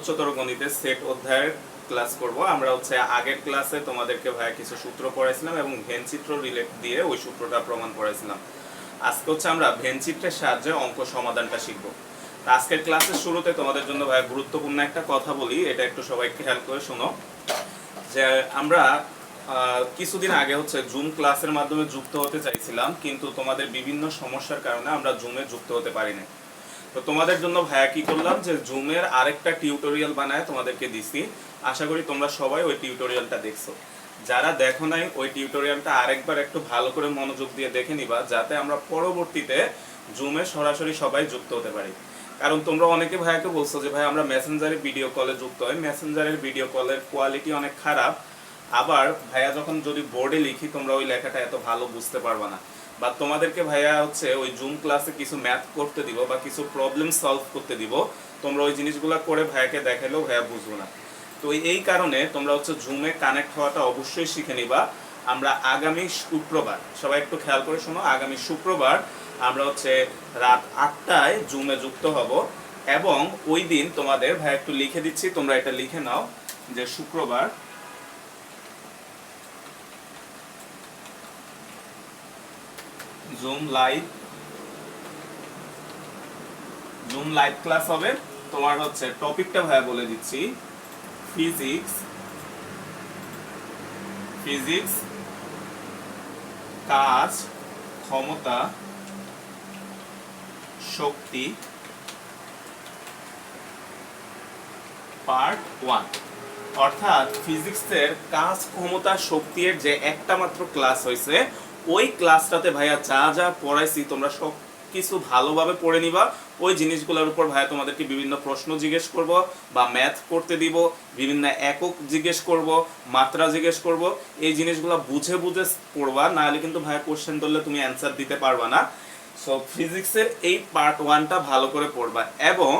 উচ্চতর গণিতের সেট অধ্যায়ের ক্লাস করব। আমরা আগের ক্লাসে তোমাদেরকে ভাইয়া কিছু সূত্র পড়াইছিলাম এবং ভেন চিত্র রিলেট দিয়ে ওই সূত্রটা প্রমাণ করাইছিলাম। আজকে আমরা ভেন চিত্রের সাহায্যে অঙ্ক সমাধানটা শিখব। আজকের ক্লাসের শুরুতে তোমাদের জন্য ভাইয়া গুরুত্বপূর্ণ একটা কথা বলি, এটা একটু সবাই খেয়াল করে শোনো। যে আমরা কিছুদিন আগে জুম ক্লাসের মাধ্যমে যুক্ত হতে চাইছিলাম, কিন্তু তোমাদের বিভিন্ন সমস্যার কারণে আমরা জুমে যুক্ত হতে পারি না। তো তোমাদের জন্য ভাইয়া কি করলাম, যে জুমের আরেকটা টিউটোরিয়াল বানায় তোমাদেরকে দিছি। আশা করি তোমরা সবাই ওই টিউটোরিয়ালটা দেখছো। যারা দেখো নাই ওই টিউটোরিয়ালটা আরেকবার একটু ভালো করে মনোযোগ দিয়ে দেখে নিবা, যাতে আমরা পরবর্তীতে জুমে সরাসরি সবাই যুক্ত হতে পারি। কারণ তোমরা অনেকে ভাইয়াকে বলছো যে ভাই আমরা মেসেঞ্জারে ভিডিও কলে যুক্ত হই, মেসেঞ্জারের ভিডিও কলের কোয়ালিটি অনেক খারাপ। আবার ভাইয়া যখন যদি বোর্ডে লিখি তোমরা ওই লেখাটা এত ভালো বুঝতে পারবা না। বা তোমাদেরকে ভাইয়া ওই জুম ক্লাসে কিছু ম্যাথ করতে দিব বা কিছু প্রবলেম সলভ করতে দিব, তোমরা ওই জিনিসগুলো করে ভাইয়াকে দেখালেও ভাইয়া বুঝবো না। তো এই কারণে তোমরা জুমে কানেক্ট হওয়াটা অবশ্যই শিখে নিবা। আমরা আগামী শুক্রবার, সবাই একটু খেয়াল করে শোনো, আগামী শুক্রবার আমরা রাত 8টায় জুমে যুক্ত হব। এবং ওই দিন তোমাদের ভাইয়া একটু লিখে দিচ্ছি, তোমরা এটা লিখে নাও যে শুক্রবার জুম লাইভ ক্লাস হবে। তোমার টপিকটা ভাইয়া বলে দিচ্ছি, ফিজিক্স কাজ, ক্ষমতা, শক্তি, পার্ট 1। অর্থাৎ ফিজিক্সের কাজ, ক্ষমতা, শক্তির যে একটা মাত্র ক্লাস হয়েছে, ওই ক্লাসটাতে ভাইয়া যা যা পড়াইছি তোমরা সব কিছু ভালোভাবে পড়ে নিবা। ওই জিনিসগুলোর উপর ভাইয়া তোমাদেরকে বিভিন্ন প্রশ্ন জিজ্ঞেস করব বা ম্যাথ করতে দিব, বিভিন্ন একক জিজ্ঞেস করব, মাত্রা জিজ্ঞেস করব। এই জিনিসগুলো বুঝে বুঝে পড়বা, নাহলে কিন্তু ভাইয়া কোশ্চেন ধরলে তুমি অ্যান্সার দিতে পারবা না। সো ফিজিক্সের এই পার্ট 1টা ভালো করে পড়বা। এবং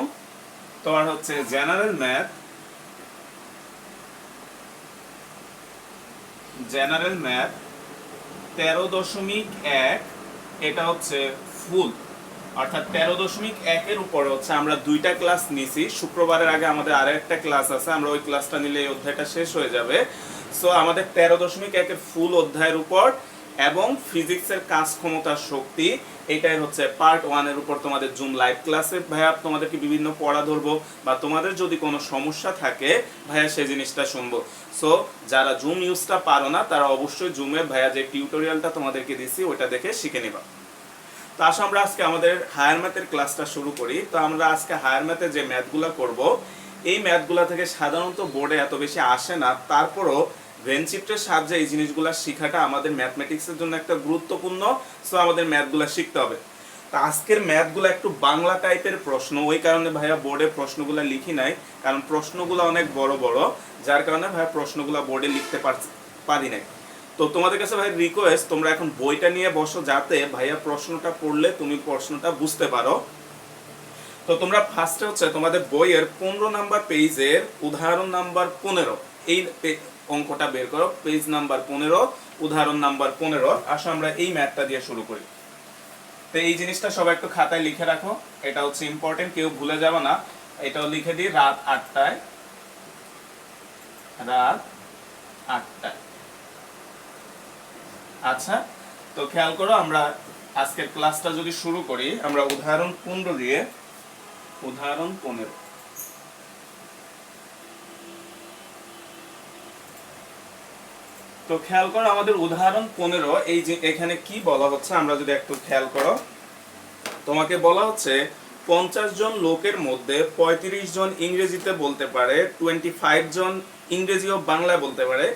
তোমার জেনারেল ম্যাথ 13.1, এটা ফুল। অর্থাৎ 13.1 উপর আমরা 2টা ক্লাস নিছি। শুক্রবারের আগে আমাদের আরো একটা ক্লাস আছে, আমরা ওই ক্লাসটা নিলে এই অধ্যায়টা শেষ হয়ে যাবে। সো আমাদের 13.1 ফুল অধ্যায়ের উপর এবং ফিজিক্সের কাজ, ক্ষমতা, শক্তি, এটাই পার্ট 1 উপর তোমাদের জুম লাইভ ক্লাসে ভাইয়া তোমাদেরকে বিভিন্ন পড়া ধরবো, বা তোমাদের যদি কোনো সমস্যা থাকে ভাইয়া সেই জিনিসটা শুনবো। সো যারা জুম ইউজটা পারো না তারা অবশ্যই জুমে ভাইয়া যে টিউটোরিয়ালটা তোমাদেরকে দিচ্ছি ওটা দেখে শিখে নিবা। তো আসো আমরা আজকে আমাদের হায়ার ম্যাথের ক্লাসটা শুরু করি। তো আমরা আজকে হায়ার ম্যাথে যে ম্যাথগুলো করব, এই ম্যাথগুলো থেকে সাধারণত বোর্ডে এত বেশি আসে না, তারপরও ভেন চিত্রের সাহায্যে এই জিনিসগুলো শেখাটা আমাদের ম্যাথমেটিক্সের জন্য একটা গুরুত্বপূর্ণ। সো আমাদের ম্যাথগুলো শিখতে হবে। তো আজকের ম্যাথগুলো একটু বাংলা টাইপের প্রশ্ন, ওই কারণে ভাইয়া বোর্ডে প্রশ্নগুলো লিখি নাই, কারণ প্রশ্নগুলো অনেক বড় বড়, যার কারণে ভাইয়া প্রশ্নগুলো বোর্ডে লিখতে পারি নাই। তো তোমাদের কাছে ভাই রিকোয়েস্ট, তোমরা এখন বইটা নিয়ে বসো, যাতে ভাইয়া প্রশ্নটা পড়লে তুমি প্রশ্নটা বুঝতে পারো। তো তোমরা ফার্স্টে তোমাদের বইয়ের 15 নাম্বার পেজের উদাহরণ নাম্বার 15, এই অঙ্কটা বের করো। পেজ নাম্বার 15, উদাহরণ নাম্বার 15। আসো আমরা এই ম্যাথটা দিয়ে শুরু করি। তো এই জিনিসটা সবাই একটু খাতায় লিখে রাখো, এটা ইম্পর্টেন্ট, কেউ ভুলে যাবে না। এটাও লিখে দিই, রাত 8টায়। আচ্ছা, তো খেয়াল করো, আমরা আজকের ক্লাসটা যদি শুরু করি, আমরা উদাহরণ 15 দিয়ে, উদাহরণ 15। তো খেয়াল করো আমাদের উদাহরণ 15, এই যে এখানে কি বলা হচ্ছে আমরা যদি একটু খেয়াল করো, তোমাকে বলা হচ্ছে 50 জন লোকের মধ্যে 35 জন ইংরেজিতে বলতে পারে, 25 জন ইংরেজি ও বাংলায় বলতে পারে।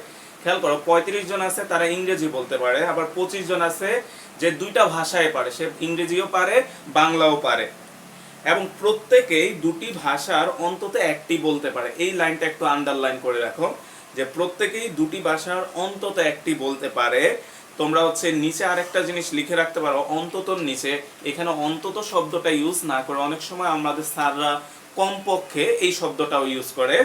খেয়াল করো, 35 জন আছে তারা ইংরেজি বলতে পারে, আবার 25 জন আছে যে দুইটা ভাষায় পারে, সে ইংরেজিও পারে বাংলাও পারে, এবং প্রত্যেকেই দুটি ভাষার অন্তত একটি বলতে পারে। এই লাইনটা একটু আন্ডারলাইন করে রাখো, যে প্রত্যেকেই দুটি ভাষার অন্তত একটি বলতে পারে। তোমরা নিচে আরেকটা জিনিস লিখে রাখতে পারো, অন্ততর নিচে। এখানে অন্তত শব্দটা ইউজ না করে অনেক সময় আমাদের স্যাররা কমপক্ষে এই শব্দটাও ইউজ করে,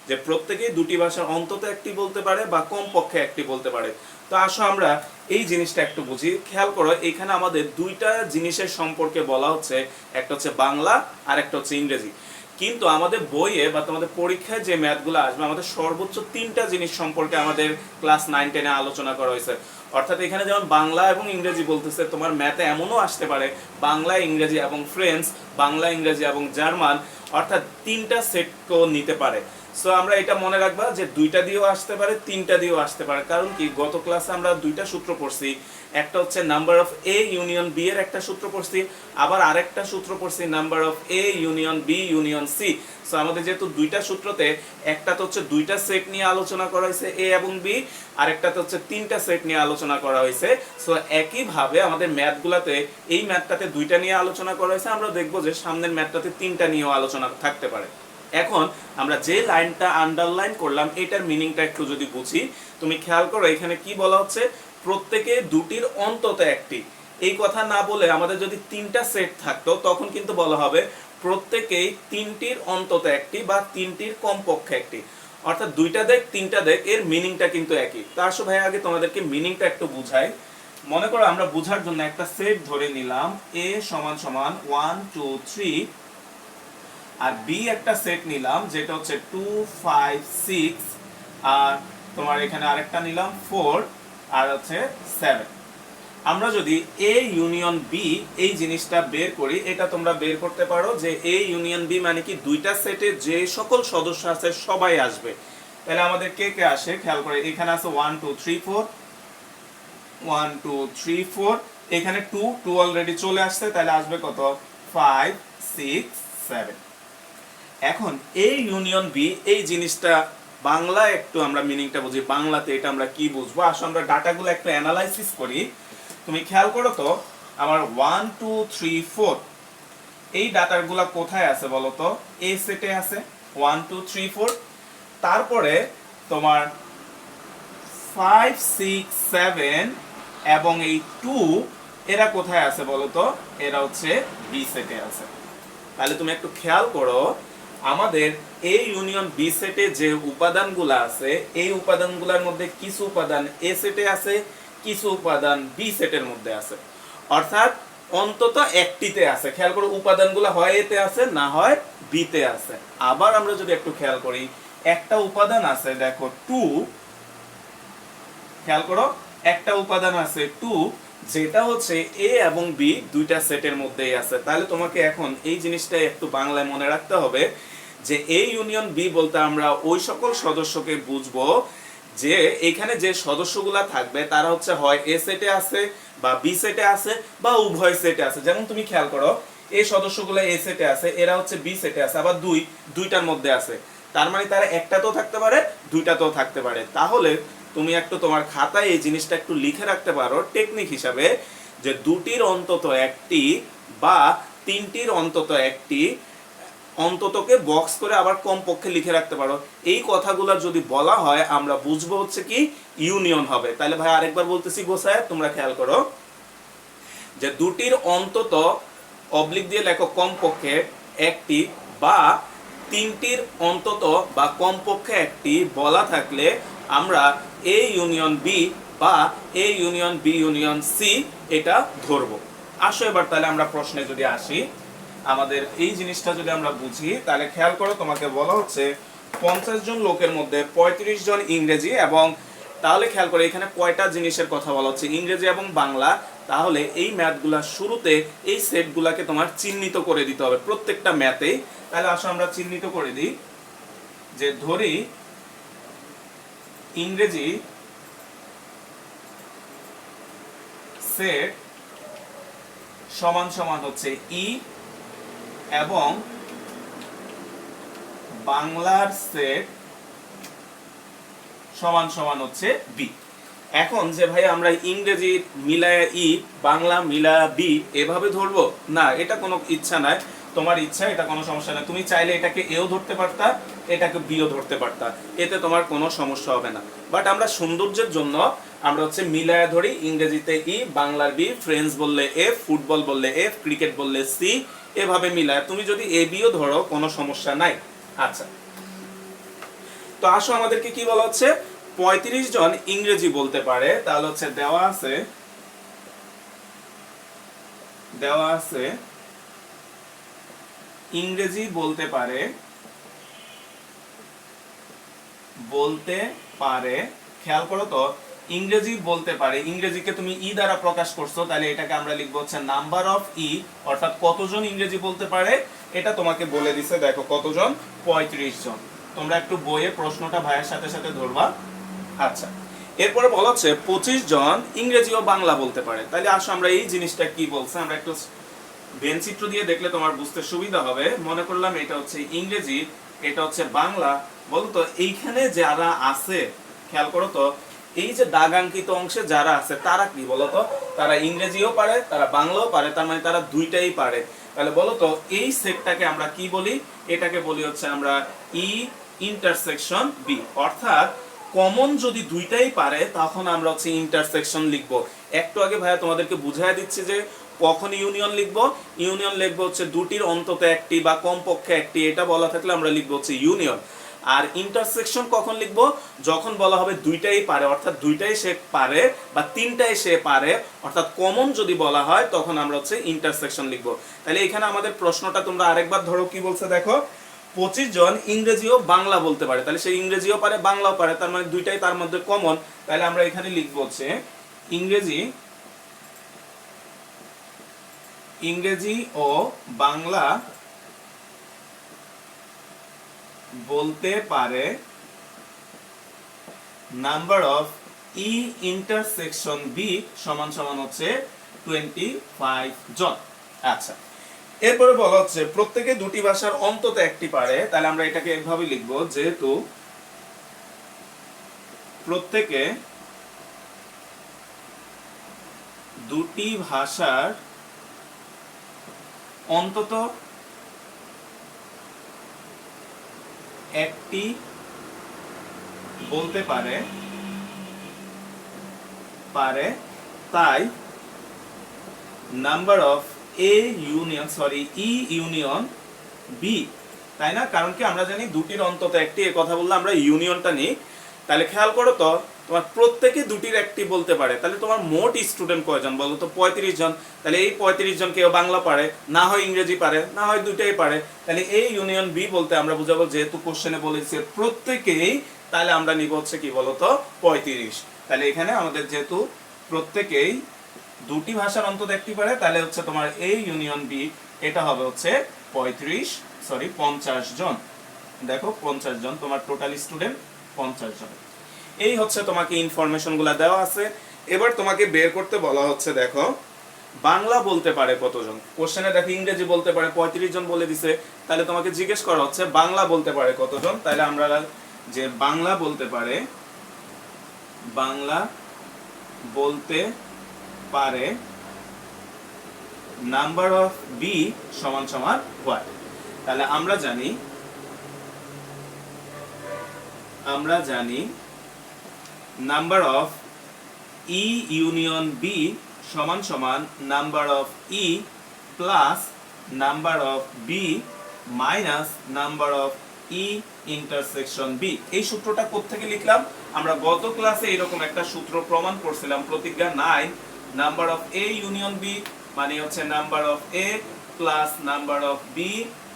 যে প্রত্যেকেই দুটি ভাষার অন্তত একটি বলতে পারে বা কমপক্ষে একটি বলতে পারে। তো আসো আমরা এই জিনিসটা একটু বুঝি। খেয়াল করো, এখানে আমাদের দুইটা জিনিসের সম্পর্কে বলা হচ্ছে, একটা বাংলা আর একটা ইংরেজি। কিন্তু আমাদের বইয়ে বা তোমাদের পরীক্ষায় যে ম্যাথগুলো আসবে আমাদের সর্বোচ্চ 3টা জিনিস সম্পর্কে আমাদের ক্লাস 9-10-এ আলোচনা করা হয়েছে। অর্থাৎ এখানে যেমন বাংলা এবং ইংরেজি বলতেছে, তোমার ম্যাথে এমনও আসতে পারে বাংলা ইংরেজি এবং ফ্রেঞ্চ, বাংলা ইংরেজি এবং জার্মান, অর্থাৎ 3টা সেটকেও নিতে পারে। সো আমরা এটা মনে রাখবা যে 2টা দিয়েও আসতে পারে, 3টা দিয়েও আসতে পারে। কারণ কি, গত ক্লাসে আমরা 2টা সূত্র পড়ছি। একটা হচ্ছে number of A union B এর একটা সূত্র পড়ছি, আবার আরেকটা সূত্র পড়ছি number of A union B union C. So আমাদের যেহেতু 2টা সূত্রতে, একটাতে হচ্ছে 2টা সেট নিয়ে আলোচনা করা হয়েছে এ এবং বি, আরেকটাতে হচ্ছে 3টা সেট নিয়ে আলোচনা করা হয়েছে। সো একইভাবে আমাদের ম্যাথগুলোতে এই ম্যাথটাতে 2টা নিয়ে আলোচনা করা হয়েছে, আমরা দেখবো যে সামনের ম্যাথটাতে 3টা নিয়েও আলোচনা থাকতে পারে। এখন আমরা যে লাইনটা আন্ডারলাইন করলাম এটার মিনিংটা একটু যদি বুঝি, তুমি খেয়াল করো এখানে কি বলা হচ্ছে, প্রত্যেকে দুটির অন্তত একটি। এই কথা না বলে আমাদের যদি 3টা সেট থাকতো তখন কিন্তু বলা হবে প্রত্যেকেই 3টির অন্তত একটি বা 3টির কমপক্ষে একটি। অর্থাৎ 2টা দেখ 3টা দেখ, এর মিনিংটা কিন্তু একই। তা আসো ভাই আগে তোমাদেরকে মিনিংটা একটু বুঝাই। মনে করো আমরা বোঝার জন্য একটা সেট ধরে নিলাম a সমান সমান 1 2 3, আর বি একটা সেট নিলাম যেটা হচ্ছে 2 5 6, আর তোমার এখানে আরেকটা নিলাম 4, আর হচ্ছে 7। আমরা যদি এ ইউনিয়ন বি এই জিনিসটা বের করি, এটা তোমরা বের করতে পারো যে এ ইউনিয়ন বি মানে কি, 2টা সেটে যে সকল সদস্য আছে সবাই আসবে। তাহলে আমাদের কে কে আসে খেয়াল করে, এখানে আছে 1 2 3 4, 1 2 3 4, এখানে 2 অলরেডি চলে আসছে, তাহলে আসবে কত, 5 6 7। এখন এ ইউনিয়ন বি এই জিনিসটা বাংলা একটু আমরা মিনিংটা বুঝি, বাংলাতে এটা আমরা কি বুঝবো। আসলে আমরা ডাটাগুলো একটু অ্যানালাইসিস করি। তুমি খেয়াল করো তো, আমার 1 2 3 4 এই ডাটাগুলো কোথায় আছে বলো তো, এ সেটে আছে 1 2 3 4। তারপরে তোমার 5 6 7 এবং এই 2 এরা কোথায় আছে বলো তো, এরা হচ্ছে বি সেটে আছে। তাহলে তুমি একটু খেয়াল করো, আমাদের এ ইউনিয়ন বি সেটে যে উপাদানগুলো আছে এই উপাদানগুলোর মধ্যে কিছু উপাদান এ সেটে আছে, কিছু উপাদান বি সেটের মধ্যে আছে, অর্থাৎ অন্তত একটিতে আছে। খেয়াল করো উপাদানগুলো হয় এতে আছে, না হয় বি তে আছে। আবার আমরা যদি একটু খেয়াল করি, একটা উপাদান আছে দেখো 2, খেয়াল করো একটা উপাদান আছে 2, যেটা হচ্ছে এ এবং বি 2টা সেটের মধ্যেই আছে। তাহলে তোমাকে এখন এই জিনিসটা একটু বাংলায় মনে রাখতে হবে যে এ ইউনিয়ন বি বলতে আমরা ওই সকল সদস্যকে বুঝবো যে এখানে যে সদস্যগুলা থাকবে তারা হচ্ছে হয় এ সেটে আছে বা বি সেটে আছে বা উভয় সেটে আছে। যেমন তুমি খেয়াল করো, এই সদস্যগুলো এ সেটে আছে, এরা হচ্ছে বি সেটে আছে, আবার দুইটার মধ্যে আছে। তার মানে তারা একটাতেও থাকতে পারে, দুইটাতেও থাকতে পারে। তাহলে তুমি একটু তোমার খাতায় এই জিনিসটা একটু লিখে রাখতে পারো টেকনিক হিসাবে, যে 2টির অন্তত একটি বা 3টির অন্তত একটি, অন্ততকে বক্স করে আবার কমপক্ষে লিখে রাখতে পারো। এই কথাগুলো যদি বলা হয় আমরা বুঝবো হচ্ছে কি ইউনিয়ন হবে। তাহলে ভাই আরেকবার বলতেছি গোছায়, তোমরা খেয়াল করো যে 2টির অন্তত অবলিক দিয়ে লেখো কমপক্ষে একটি, বা 3টির অন্তত বা কমপক্ষে একটি বলা থাকলে আমরা এ ইউনিয়ন বি বা A union B union C এটা ধরবো। আসো এবার তাহলে আমরা প্রশ্নে যদি আসি, আমাদের এই জিনিসটা যদি আমরা বুঝি, তাহলে খেয়াল করো তোমাকে বলা হচ্ছে 50 জন লোকের মধ্যে 35 জন ইংরেজি, এবং তাহলে খেয়াল করে এখানে কয়টা জিনিসের কথা বলা হচ্ছে, ইংরেজি এবং বাংলা। তাহলে এই ম্যাথগুলা শুরুতে এই সেটগুলাকে তোমার চিহ্নিত করে দিতে হবে প্রত্যেকটা ম্যাথেই। তাহলে আসো আমরা চিহ্নিত করে দিই, যে ধরি ইংরেজি সেট সমান সমান হচ্ছে ই, এবং বাংলার সেট সমান সমান হচ্ছে বি। এখন যে ভাই আমরা ইংরেজি মিলায়া ই, বাংলা মিলায়া বি এভাবে ধরবো না, এটা কোনো ইচ্ছা নাই, তোমার ইচ্ছা, এটা কোনো সমস্যা নাই। তুমি চাইলে এটাকে এও ধরতে পারতা, এটাকে বিও ধরতে পারতা, এতে তোমার কোনো সমস্যা হবে না। বাট আমরা সৌন্দর্যের জন্য আমরা হচ্ছে মিলায়া ধরি, ইংরেজিতে ই, বাংলার বি, ফ্রেঞ্চ বললে এফ, ফুটবল বললে এফ, ক্রিকেট বললে সি, এভাবে মিলায়। তুমি যদি এ বিও ধরো কোনো সমস্যা নাই। আচ্ছা, তো আসো আমাদেরকে কি বলা হচ্ছে, 35 জন ইংরেজি বলতে পারে। তাহলে হচ্ছে দেওয়া আছে ইংরেজি বলতে পারে, বলতে পারে, খেয়াল করো তো, ইংরেজি বলতে পারে, ইংরেজিকে তুমি ই দ্বারা প্রকাশ করছো, তাহলে এটাকে আমরা লিখবো হচ্ছে নাম্বার অফ ই, অর্থাৎ কতজন ইংরেজি বলতে পারে এটা তোমাকে বলে দিছে। দেখো কতজন, 35 জন। তোমরা একটু বইয়ে প্রশ্নটা ভাইয়ের সাথে সাথে ধরবা। আচ্ছা, এরপরে বলা হচ্ছে 25 জন ইংরেজি ও বাংলা বলতে পারে। তাহলে আসো আমরা এই জিনিসটা কি বলছে আমরা একটু চিত্র দিয়ে দেখলে তোমার বুঝতে সুবিধা হবে। মনে করলাম এটা হচ্ছে ইংরেজি, এটা হচ্ছে বাংলা। বলতো এইখানে যারা আছে, খেয়াল করো তো, এই যে দাগাঙ্কিত অংশে যারা আছে তারা কি বলতো, তারা ইংরেজিও পারে, তারা বাংলাও পারে, তার মানে তারা দুইটাই পারে। তাহলে বলতো এই সেটটাকে আমরা কি বলি, এটাকে বলি হচ্ছে আমরা ই ইন্টারসেকশন বি, অর্থাৎ কমন যদি দুইটাই পারে তখন আমরা হচ্ছে ইন্টারসেকশন লিখবো। একটু আগে ভাইয়া তোমাদেরকে বুঝাই দিচ্ছি যে কখন ইউনিয়ন লিখবো। ইউনিয়ন লিখবো হচ্ছে দুটির অন্তত একটি বা কমপক্ষে একটি, এটা বলা থাকলে আমরা লিখবো হচ্ছে ইউনিয়ন। আর ইন্টারসেকশন কখন লিখবো, যখন বলা হবে দুইটাই পারে, অর্থাৎ দুইটাই সে পারে বা তিনটাই সে পারে, অর্থাৎ কমন যদি বলা হয় তখন আমরা হচ্ছে ইন্টারসেকশন লিখবো। তাহলে এখানে আমাদের প্রশ্নটা তোমরা আরেকবার ধরো কি বলছে দেখো, 25 জন ইংরেজিও বাংলা বলতে পারে, তাহলে সে ইংরেজিও পারে বাংলাও পারে, তার মানে দুইটাই তার মধ্যে কমন। তাহলে আমরা এখানে লিখবো হচ্ছে ইংরেজি ও বাংলা বলতে পারে, number of E intersection B সমান সমান হচ্ছে 25 জন। আচ্ছা, এরপরে বলা হচ্ছে প্রত্যেকে দুটি ভাষার অন্তত একটি পারে। তাহলে আমরা এটাকে এভাবে লিখবো, যেহেতু প্রত্যেকে দুটি ভাষার অন্তত একটি বলতে পারে, তাই number of E union B, তাই না? কারণ কি আমরা জানি দুটির অন্তত একটি, এ কথা বললে আমরা ইউনিয়নটা নিই। তাহলে খেয়াল করো তো, তোমার প্রত্যেকে দুটির একটি বলতে পারে, তাহলে তোমার মোট স্টুডেন্ট কয়জন বলো তো? 35 জন। তাহলে এই 35 জন কেউ বাংলা পারে, না হয় ইংরেজি পারে, না হয় দুইটাই পারে। তাহলে এই ইউনিয়ন বি বলতে আমরা বুঝাবো, যেহেতু কোশ্চেনে বলেছে প্রত্যেকেই, তাহলে আমরা নিব হচ্ছে কি বলতো 35। তাহলে এখানে আমাদের যেহেতু প্রত্যেকেই দুটি ভাষার অন্তত একটি পারে, তাহলে হচ্ছে তোমার এই ইউনিয়ন বি এটা হবে হচ্ছে 50 জন। দেখো 50 জন তোমার টোটাল স্টুডেন্ট 50 জন। এই হচ্ছে তোমাকে ইনফরমেশন গুলা দেওয়া আছে। এবার তোমাকে বের করতে বলা হচ্ছে, দেখো বাংলা বলতে পারে কতজন। কোশ্চেনে দেখো ইংরেজি বলতে পারে 35 জন বলে দিছে, তাহলে তোমাকে জিজ্ঞেস করা হচ্ছে বাংলা বলতে পারে কতজন। তাহলে আমরা যে বাংলা বলতে পারে নাম্বার অফ বি সমান সমান হোয়াট। তাহলে আমরা জানি number of E union B সমান সমান number of E plus number of B minus number of E intersection B. এই সূত্রটা কোত্থেকে লিখলাম, আমরা গত ক্লাসে এরকম একটা সূত্র প্রমাণ করছিলাম, প্রতিজ্ঞা 9। Number of A union B মানে হচ্ছে number of A plus number of B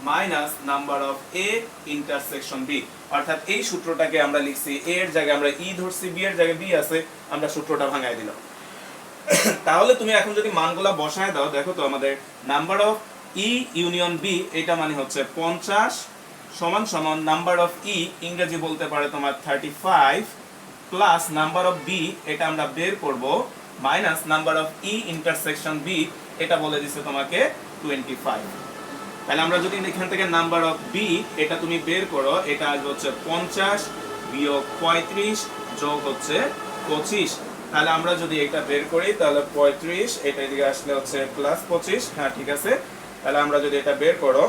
minus number of A intersection B. অর্থাৎ এই সূত্রটাকে আমরা লিখছি, এ এর জায়গায় আমরা ই ধরছি, বি এর জায়গায় বি আছে, আমরা সূত্রটা ভাঙায় দিলাম। তাহলে তুমি এখন যদি মানগুলা বসায় দাও, দেখো তো আমাদের number of E union B এটা মানে হচ্ছে 50 সমান সমান নাম্বার অফ ই ইংরেজি বলতে পারে তোমার 35 প্লাস নাম্বার অফ বি এটা আমরা বের করব minus number of E intersection B এটা বলে দিছে তোমাকে 25। তাহলে আমরা যদি এখান থেকে নাম্বার অফ বি এটা তুমি বের করো, এটা আসবে হচ্ছে 50 বিয়োগ 35 যোগ হচ্ছে 25। তাহলে আমরা যদি এটা বের করি তাহলে 35 এটা এদিকে আসলে হচ্ছে প্লাস 25। হ্যাঁ ঠিক আছে, তাহলে আমরা যদি এটা বের করো,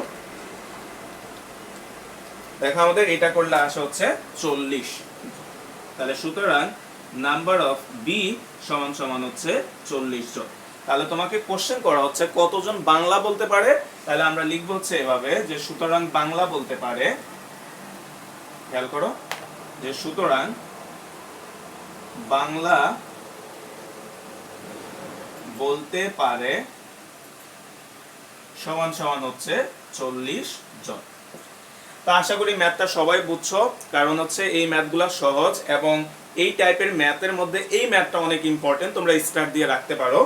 দেখো আমাদের এটা করলে আসে হচ্ছে 40। তাহলে সুতরাং নাম্বার অফ বি সমান সমান হচ্ছে 40 জন। তাহলে তোমাকে কোশ্চেন করা হচ্ছে কতজন বাংলা বলতে পারে। তাহলে আমরা লিখবো হচ্ছে এভাবে, যে সুতরাং বাংলা বলতে পারে, খেয়াল করো, যে সুতরাং বাংলা বলতে পারে সমান সমান হচ্ছে 40 জন। তো আশা করি ম্যাথটা সবাই বুঝছো, কারণ হচ্ছে এই ম্যাথগুলো সহজ এবং এই টাইপের ম্যাথের মধ্যে এই ম্যাথটা অনেক ইম্পর্টেন্ট, তোমরা স্টার্ট দিয়ে রাখতে পারো।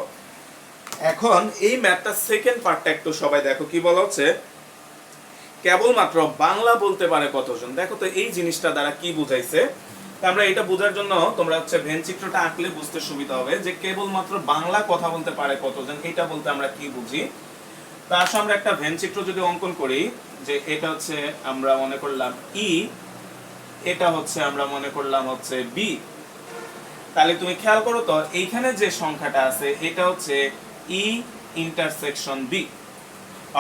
এখন এই ম্যাথটা সেকেন্ড পার্টটা একটু সবাই দেখো, কি বলা হচ্ছে, কেবলমাত্র বাংলা বলতে পারে কতজন। দেখো তো এই জিনিসটা দ্বারা কি বুঝাইছে। আমরা এটা বোঝার জন্য তোমরা হচ্ছে ভেন চিত্রটা আঁকলে বুঝতে সুবিধা হবে যে কেবলমাত্র বাংলা কথা বলতে পারে কতজন, এটা বলতে আমরা কি বুঝি। তা আসলে আমরা একটা ভেন চিত্র যদি অঙ্কন করি, যে এটা হচ্ছে আমরা মনে করলাম ই, এটা হচ্ছে আমরা মনে করলাম হচ্ছে বি। তাহলে তুমি খেয়াল করো তো এইখানে যে সংখ্যাটা আছে এটা হচ্ছে ই ইন্টারসেকশন বি,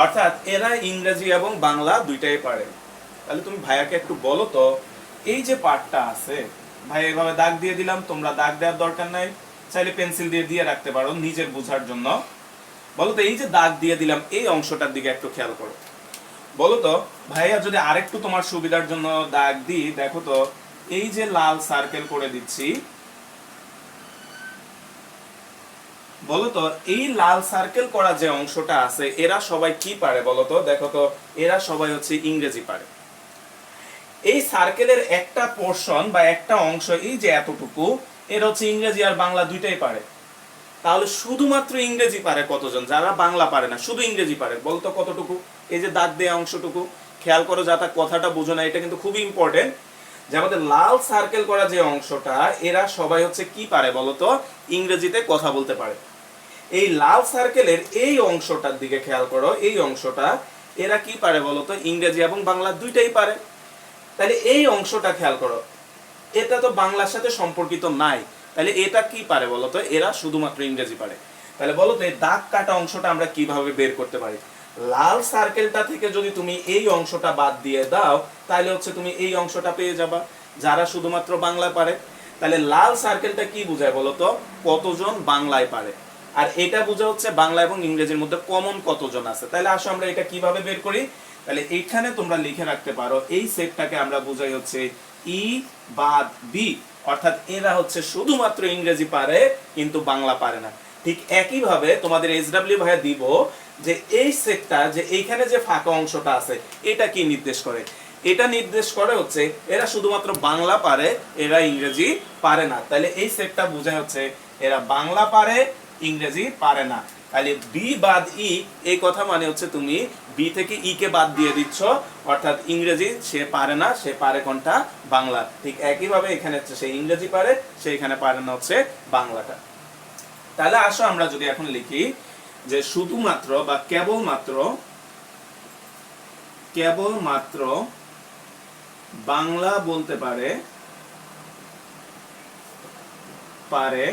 অর্থাৎ এরা ইংরেজি এবং বাংলা দুইটাই পারে। তাহলে তুমি ভাইয়াকে একটু বলো তো এই যে পার্টটা আছে, ভাই এভাবে দাগ দিয়ে দিলাম, তোমরা দাগ দেওয়ার দরকার নাই, চাইলে পেন্সিল দিয়ে দিয়ে রাখতে পারো নিজের বোঝার জন্য। বলো তো এই যে দাগ দিয়ে দিলাম এই অংশটার দিকে একটু খেয়াল করো। বলো তো ভাইয়া যদি আরেকটু তোমার সুবিধার জন্য দাগ দিই, দেখো তো এই যে লাল সার্কেল করে দিচ্ছি, বলো তো এই লাল সার্কেল করা যে অংশটা আছে এরা সবাই কি পারে বলো তো। দেখো তো এরা সবাই হচ্ছে ইংরেজি পারে। এই সার্কেলের একটা পোরশন বা একটা অংশ এই যে এতটুকু, এর হচ্ছে ইংরেজি আর বাংলা দুইটাই পারে। তাহলে শুধুমাত্র ইংরেজি পারে কতজন, যারা বাংলা পারে না শুধু ইংরেজি পারে, বলতো কতটুকু। এই যে দাগ দেয়া অংশটুকু খেয়াল করো, যাতে কথাটা বুঝো না, এটা কিন্তু খুবই ইম্পর্টেন্ট। যে আমাদের লাল সার্কেল করা যে অংশটা, এরা সবাই হচ্ছে কি পারে বলতো, ইংরেজিতে কথা বলতে পারে। এই লাল সার্কেলের এই অংশটার দিকে খেয়াল করো, এই অংশটা এরা কি পারে বলতো, ইংরেজি এবং বাংলা দুইটাই পারে। তাহলে এই অংশটা খেয়াল করো, এটা তো বাংলার সাথে সম্পর্কিত নাই, তাহলে এটা কি পারে বলতো, এরা শুধুমাত্র ইংরেজি পারে। তাহলে বলতো এই দাগ কাটা অংশটা আমরা কিভাবে বের করতে পারি। লাল সার্কেলটা থেকে যদি তুমি এই অংশটা বাদ দিয়ে দাও, তাহলে হচ্ছে তুমি এই অংশটা পেয়ে যাবা, যারা শুধুমাত্র বাংলা পারে। তাহলে লাল সার্কেলটা কি বোঝায় বলতো, কতজন বাংলায় পারে, আর এটা বোঝা হচ্ছে বাংলা এবং ইংরেজির মধ্যে কমন কতজন আছে। তাহলে আসো আমরা এটা কিভাবে বের করি। তাহলে এইখানে তোমরা লিখে রাখতে পারো, এই সেটটাকে আমরা বুঝাই হচ্ছে ই বাদ বি, অর্থাৎ এরা হচ্ছে শুধুমাত্র ইংরেজি পারে কিন্তু বাংলা পারে না। ঠিক একই ভাবে তোমাদের এসডব্লিউ ভাইয়া দিব যে এই সেটটা, যে এইখানে যে ফাঁকা অংশটা আছে এটা কি নির্দেশ করে। এটা নির্দেশ করে হচ্ছে এরা শুধুমাত্র বাংলা পারে, এরা ইংরেজি পারে না। তাহলে এই সেটটা বোঝায় হচ্ছে এরা বাংলা পারে, ইংরেজি পারে না। তাহলে বি বাদ ই, এই কথা মানে হচ্ছে তুমি বি থেকে ই কে বাদ দিয়ে দিচ্ছ, অর্থাৎ ইংরেজি সে পারে না, সে পারে কোনটা, বাংলা। ঠিক একই ভাবে এখানে হচ্ছে সে ইংরেজি পারে, সে এখানে পারে না হচ্ছে বাংলাটা। তাহলে আসো আমরা যদি এখন লিখি যে শুধুমাত্র বা কেবলমাত্র, কেবলমাত্র বাংলা বলতে পারে, পারে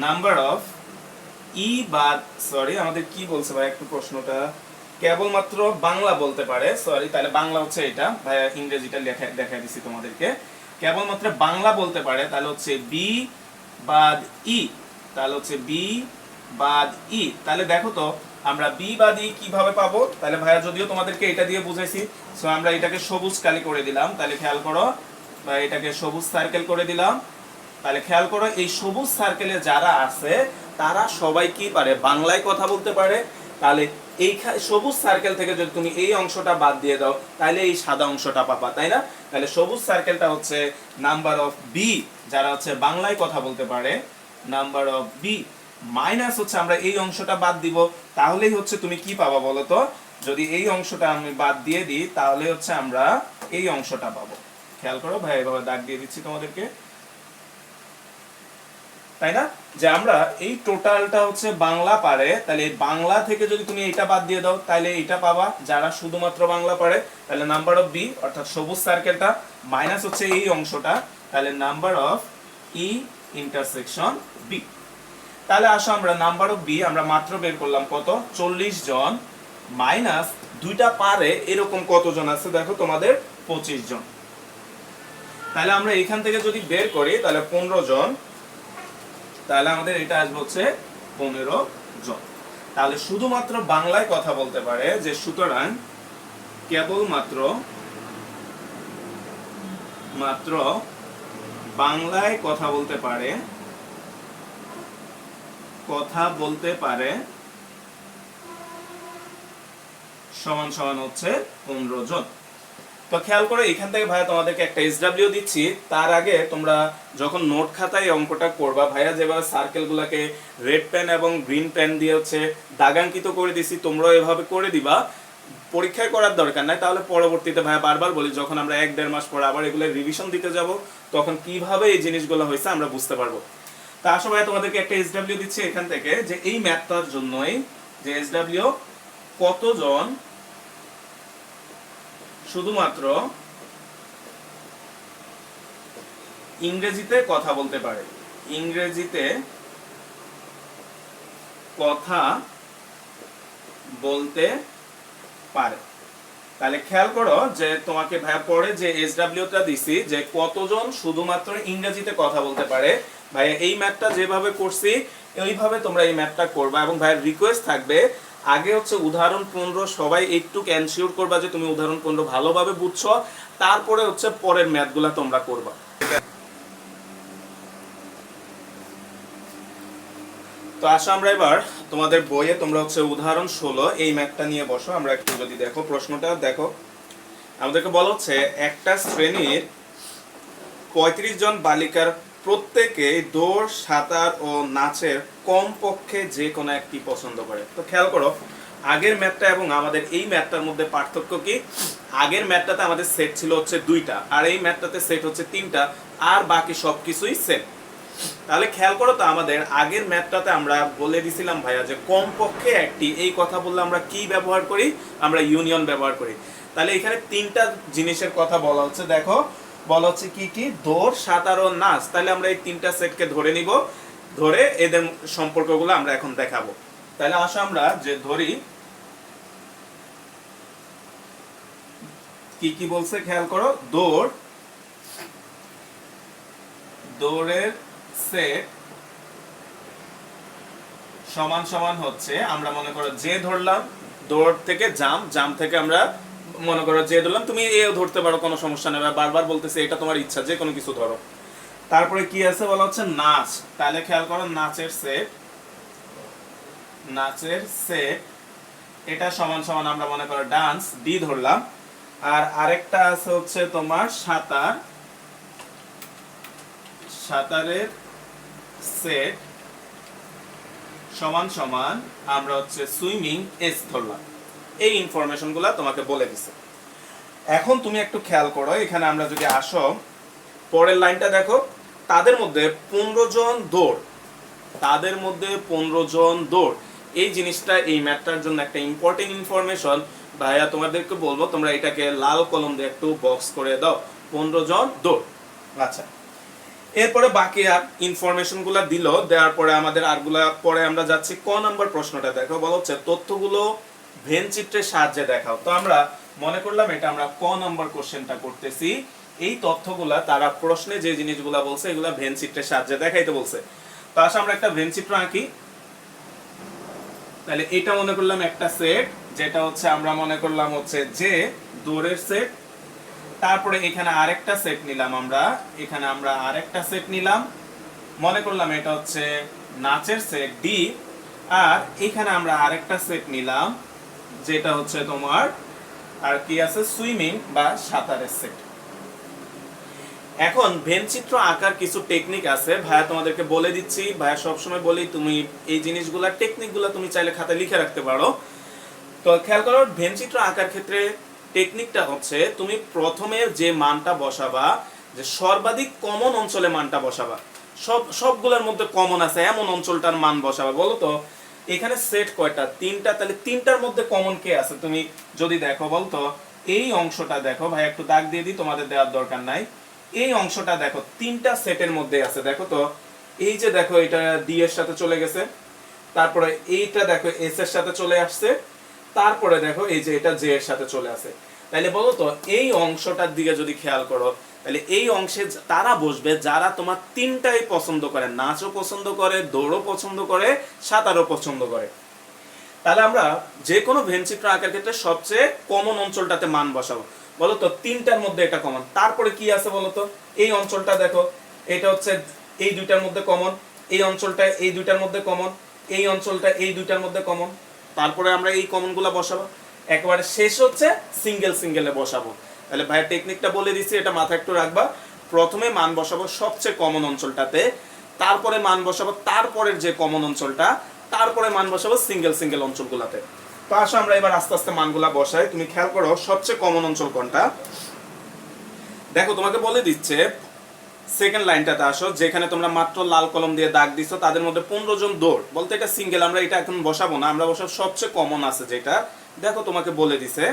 নাম্বার অফ ই বাদ, সরি আমাদের কি বলছে ভাই একটু প্রশ্নটা, কেবলমাত্র বাংলা বলতে পারে, সরি তাহলে বাংলা হচ্ছে এটা ভাই, ইংরেজিটা দেখা দিছি তোমাদেরকে। কেবলমাত্র বাংলা বলতে পারে, তাহলে হচ্ছে বি বাদ ই, তাহলে হচ্ছে বি বাদ ই। তাহলে দেখো তো আমরা বি বাদ ই কিভাবে পাবো। তাহলে ভাইয়া যদিও তোমাদেরকে এটা দিয়ে বুঝাইছি, সো আমরা এটাকে সবুজ কালি করে দিলাম। তাহলে খেয়াল করো, বা এটাকে সবুজ সার্কেল করে দিলাম। তাহলে খেয়াল করো এই সবুজ সার্কেলে যারা আছে তারা সবাই কি পারে, বাংলায় কথা বলতে পারে। তাহলে এই সবুজ সার্কেল থেকে যদি তুমি এই অংশটা বাদ দিয়ে দাও, তাহলে এই সাদা অংশটা পাবা, তাই না। তাহলে সবুজ সার্কেলটা হচ্ছে নাম্বার অফ বি, যারা হচ্ছে বাংলায় কথা বলতে পারে, নাম্বার অফ বি মাইনাস হচ্ছে আমরা এই অংশটা বাদ দিব, তাহলেই হচ্ছে তুমি কি পাবা বলো তো। যদি এই অংশটা আমি বাদ দিয়ে দিই তাহলে হচ্ছে আমরা এই অংশটা পাবো। খেয়াল করো ভাই, এভাবে দাগ দিয়ে দিচ্ছি তোমাদেরকে, তাই না, যে আমরা এই টোটালটা হচ্ছে বাংলা পারে। তাহলে বাংলা থেকে যদি তুমি এটা বাদ দিয়ে দাও তাহলে এটা পাবা, যারা শুধুমাত্র বাংলা পারে। তাহলে নাম্বার অফ বি অর্থাৎ সবুজ সার্কেলটা মাইনাস হচ্ছে এই অংশটা, তাহলে number of E intersection B. তাহলে আসো আমরা নাম্বার অফ বি আমরা মাত্র বের করলাম কত, 40 জন, মাইনাস দুইটা পারে এরকম কতজন আছে দেখো তোমাদের 25 জন। তাহলে আমরা এখান থেকে যদি বের করি তাহলে 15 জন, তাহলে আমাদের এটা আসবে হচ্ছে 15 জন। তাহলে শুধুমাত্র বাংলায় কথা বলতে পারে, যে সুতরাং কেবলমাত্র মাত্র বাংলায় কথা বলতে পারে, কথা বলতে পারে সমান সমান হচ্ছে 15 জন। তো খেয়াল করে এখান থেকে ভাইয়া তোমাদেরকে একটা এসডব্লিউ দিচ্ছি, তার আগে তোমরা যখন নোট খাতায় অঙ্কটা করবা, ভাইয়া যেভাবে সার্কেলগুলোকে রেড পেন এবং গ্রিন পেন দিয়ে হচ্ছে দাগাঙ্কিত করে দিছি, তোমরাও এভাবে করে দিবা। পরীক্ষায় করার দরকার নাই, তাহলে পরবর্তীতে ভাইয়া বারবার বলি যখন আমরা 1-1.5 মাস পর আবার এগুলো রিভিশন দিতে যাব, তখন কিভাবে এই জিনিসগুলো হয়েছে আমরা বুঝতে পারবো। তা আসলে ভাইয়া তোমাদেরকে একটা এসডব্লিউ দিচ্ছি এখান থেকে, যে এই ম্যাথটার জন্যই যে এসডব্লিউ কতজন শুধুমাত্র ইংরেজিতে কথা বলতে পারে, ইংরেজিতে কথা বলতে পারে। তাহলে খেয়াল করো যে তোমাকে ভাইয়া পরে যে এসডব্লিউটা দিছি, যে কতজন শুধুমাত্র ইংরেজিতে কথা বলতে পারে, ভাইয়া এই ম্যাথটা যেভাবে করছি এইভাবে তোমরা এই ম্যাথটা করবা। এবং ভাইয়ের রিকোয়েস্ট থাকবে আগে হচ্ছে উদাহরণ 15 সবাই একটু এনশিওর করবা যে তুমি উদাহরণ 15 ভালোভাবে বুঝছো, তারপরে হচ্ছে পরের ম্যাথগুলা তোমরা করবা। তো আসো আমরা এবার তোমাদের বইয়ে তোমরা হচ্ছে উদাহরণ 16 এই ম্যাথটা নিয়ে বসো। আমরা একটু যদি দেখো প্রশ্নটা দেখো, আমাদেরকে বলা হচ্ছে একটা শ্রেণীর 35 জন বালিকার প্রত্যেকে দৌড়, সাঁতার ও নাচের কমপক্ষে যে কোনো একটি পছন্দ করে। তো খেয়াল করো আগের ম্যাথটা এবং আমাদের এই ম্যাথটার মধ্যে পার্থক্য কি? আগের ম্যাথটাতে আমাদের সেট ছিল হচ্ছে 2টা, আর এই ম্যাথটাতে সেট হচ্ছে 3টা, আর বাকি সবকিছুই সেট। তাহলে খেয়াল করো তো আমাদের আগের ম্যাথটাতে আমরা বলে দিছিলাম ভাইয়া যে কমপক্ষে একটি, এই কথা বললে আমরা কি ব্যবহার করি? আমরা ইউনিয়ন ব্যবহার করি। তাহলে এখানে 3টা জিনিসের কথা বলা হচ্ছে, দেখো বলা হচ্ছে কি কি? দৌড়, সাঁতার ও নাচ। তাহলে আমরা এই 3টা সেটকে ধরে নিব, ধরে এদের সম্পর্কগুলো আমরা এখন দেখাবো। তাহলে আসো আমরা যে ধরি কি কি বলছে খেয়াল করো। দৌড়, দৌড়ের সেট সমান সমান হচ্ছে, আমরা মনে করো যে ধরলাম, দৌড় থেকে জাম, জাম থেকে আমরা মনে করো যে ধরলাম, তুমি এও ধরতে পারো, কোনো সমস্যা নেই, বারবার বলতেছে এটা তোমার ইচ্ছা, যে কোনো কিছু ধরো। তারপরে কি আছে বলা হচ্ছে নাচ। তাহলে খেয়াল করো নাচের সেট, নাচের সেট এটা সমান সমান আমরা মনে করো ডান্স, ডি ধরলাম। আর আরেকটা আছে হচ্ছে তোমার সাঁতার, সাঁতারের সেট সমান সমান আমরা হচ্ছে সুইমিং, এস ধরলাম। এই ইনফরমেশনগুলো তোমাকে বলে দিছে। এখন তুমি একটু খেয়াল করো, এখানে আমরা যদি আসো পরের লাইনটা দেখো, তাদের মধ্যে 15 জন দৌড়, তাদের মধ্যে 15 জন দৌড়। এই জিনিসটা এই ম্যাথটার জন্য একটা ইম্পর্টেন্ট ইনফরমেশন। ভাইয়া তোমাদেরকে বলবো তোমরা এটাকে লাল কলম দিয়ে একটু বক্স করে দাও, 15 জন দৌড়। আচ্ছা, এরপরে বাকি আর ইনফরমেশনগুলো দিল, দেওয়ার পরে আমাদের আরগুলা পরে আমরা যাচ্ছি ক নাম্বার প্রশ্নটা। দেখো বলা হচ্ছে তথ্যগুলো ভেন চিত্রের সাহায্যে দেখাও। তো আমরা মনে করলাম এটা আমরা ক নাম্বার কোশ্চেনটা করতেছি। এই তথ্যগুলা তারা প্রশ্নে যে জিনিসগুলা বলছে এগুলা ভেন চিত্রের সাহায্যে দেখাইতে বলছে। তো আসলে আমরা একটা ভেন চিত্র আঁকি। তাহলে এটা মনে করলাম একটা সেট, যেটা হচ্ছে আমরা মনে করলাম হচ্ছে যে দৌড়ের সেট। তারপরে এখানে আরেকটা সেট নিলাম আমরা, এখানে আমরা আরেকটা সেট নিলাম, মনে করলাম এটা হচ্ছে নাচের সেট, ডি। আর এখানে আমরা আরেকটা সেট নিলাম, যেটা হচ্ছে তোমার আর কি আছে, সুইমিং বা সাঁতারের সেট। এখন ভেনচিত্র আঁকার কিছু টেকনিক আছে, ভাইয়া তোমাদেরকে বলে দিচ্ছি। ভাইয়া সবসময় বলি তুমি এই জিনিসগুলা, টেকনিকগুলা তুমি চাইলে খাতায় লিখে রাখতে পারো। তো খেয়াল করো ভেনচিত্র আঁকার ক্ষেত্রে টেকনিকটা হচ্ছে তুমি প্রথমে যে মানটা বসাবা, যে সর্বাধিক কমন অঞ্চলে মানটা বসাবা, সবগুলোর মধ্যে কমন আছে এমন অঞ্চলটার মান বসাবা। বলো তো এখানে সেট কয়টা? 3টা। তাহলে 3টার মধ্যে কমন কে আছে? তুমি যদি দেখো বলতো এই অংশটা দেখো, ভাই একটু দাগ দিয়ে দিই, তোমাদের দেওয়ার দরকার নাই। এই অংশটা দেখো 3টা সেটের মধ্যে আছে। দেখো তো এই যে দেখো এটা ডি এর সাথে চলে গেছে, তারপরে এইটা দেখো এস এর সাথে চলে আসছে, তারপরে দেখো এই যে এটা জে এর সাথে চলে আসে। তাহলে বলো তো এই অংশটার দিকে যদি খেয়াল করো, তাহলে এই অংশে তারা বসবে যারা তোমার 3টাই পছন্দ করে, নাচও পছন্দ করে, দৌড়ও পছন্দ করে, সাঁতারও পছন্দ করে। তাহলে আমরা যে কোনো ভেনচিত্র আঁকার ক্ষেত্রে সবচেয়ে কমন অঞ্চলটাতে মান বসাবো। বলো তো 3টার মধ্যে এটা কমন, তারপরে কি আছে বলো তো? এই অঞ্চলটা দেখো, এটা হচ্ছে এই দুইটার মধ্যে কমন, এই অঞ্চলটা এই দুইটার মধ্যে কমন, এই অঞ্চলটা এই দুইটার মধ্যে কমন, তারপরে আমরা এই কমনগুলো বসাবো। একেবারে শেষ হচ্ছে সিঙ্গেল সিঙ্গেলে বসাবো। তাহলে ভাইয়ের টেকনিকটা বলে দিচ্ছি, এটা মাথায় একটু রাখবা। প্রথমে মান বসাবো সবচেয়ে কমন অঞ্চলটাতে, তারপরে মান বসাবো তারপরের যে কমন অঞ্চলটা, তারপরে মান বসাবো সিঙ্গেল সিঙ্গেল অঞ্চলগুলোতে। তো আসো আমরা এবার আস্তে আস্তে মানগুলা বসাই। তুমি খেয়াল করো সবচেয়ে কমন অঞ্চল কোনটা। দেখো তোমাকে বলে দিচ্ছে সেকেন্ড লাইনটাতে আসো, যেখানে তোমরা মাত্র লাল কলম দিয়ে দাগ দিছো তাদের মধ্যে 15 জন দৌড়, বলতে এটা সিঙ্গেল, আমরা এটা এখন বসাবো না, আমরা বসাবো সবচেয়ে কমন আছে যেটা। দেখো তোমাকে বলে দিছে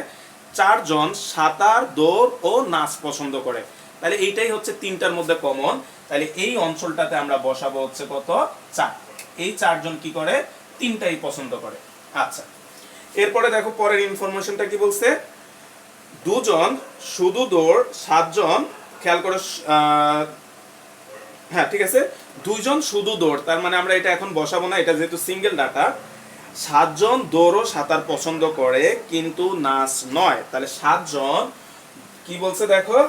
4 জন সাঁতার, দৌড় ও নাচ পছন্দ করে, তাহলে এইটাই হচ্ছে তিনটার মধ্যে কমন। তাহলে এই অঞ্চলটাতে আমরা বসাবো হচ্ছে কত, 4। এই 4 জন কি করে, তিনটাই পছন্দ করে। আচ্ছা, এরপরে দেখো পরের ইনফরমেশনটা কি বলছে, 2 জন শুধু দৌড়, 7 জন, খেয়াল করো, হ্যাঁ ঠিক আছে, 2 জন শুধু দৌড়, তার মানে আমরা এটা এখন বসাবো না, এটা যেহেতু সিঙ্গেল ডাটা। 7 জন দৌড় ও সাঁতার পছন্দ করে কিন্তু নাচ নয়, তাহলে 7 জন কি বলছে দেখো,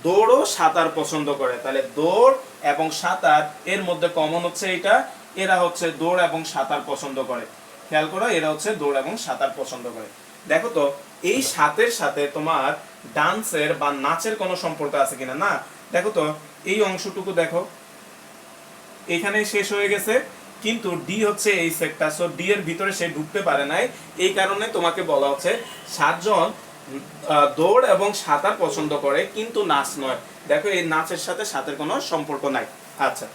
দৌড় ও সাঁতার পছন্দ করে, তাহলে দৌড় এবং সাঁতার এর মধ্যে কমন হচ্ছে এটা, এরা হচ্ছে দৌড় এবং সাঁতার পছন্দ করে। খেয়াল করো, এরা হচ্ছে দৌড় এবং সাঁতার পছন্দ করে। দেখো তো এই সাথের সাথে তোমার ডান্সের বা নাচের কোনো সম্পর্ক আছে কিনা, না। দেখো তো এই অংশটুকু দেখো এখানে শেষ হয়ে গেছে, কিন্তু ডি হচ্ছে এই সেক্টর, সো ডি এর ভিতরে সে ঢুকতে পারে নাই, এই কারণে তোমাকে বলা হচ্ছে 7 জন দৌড় এবং সাঁতার পছন্দ করে কিন্তু নাচ নয়। দেখো এই নাচের সাথে সাঁতারের কোনো সম্পর্ক নাই। আচ্ছা,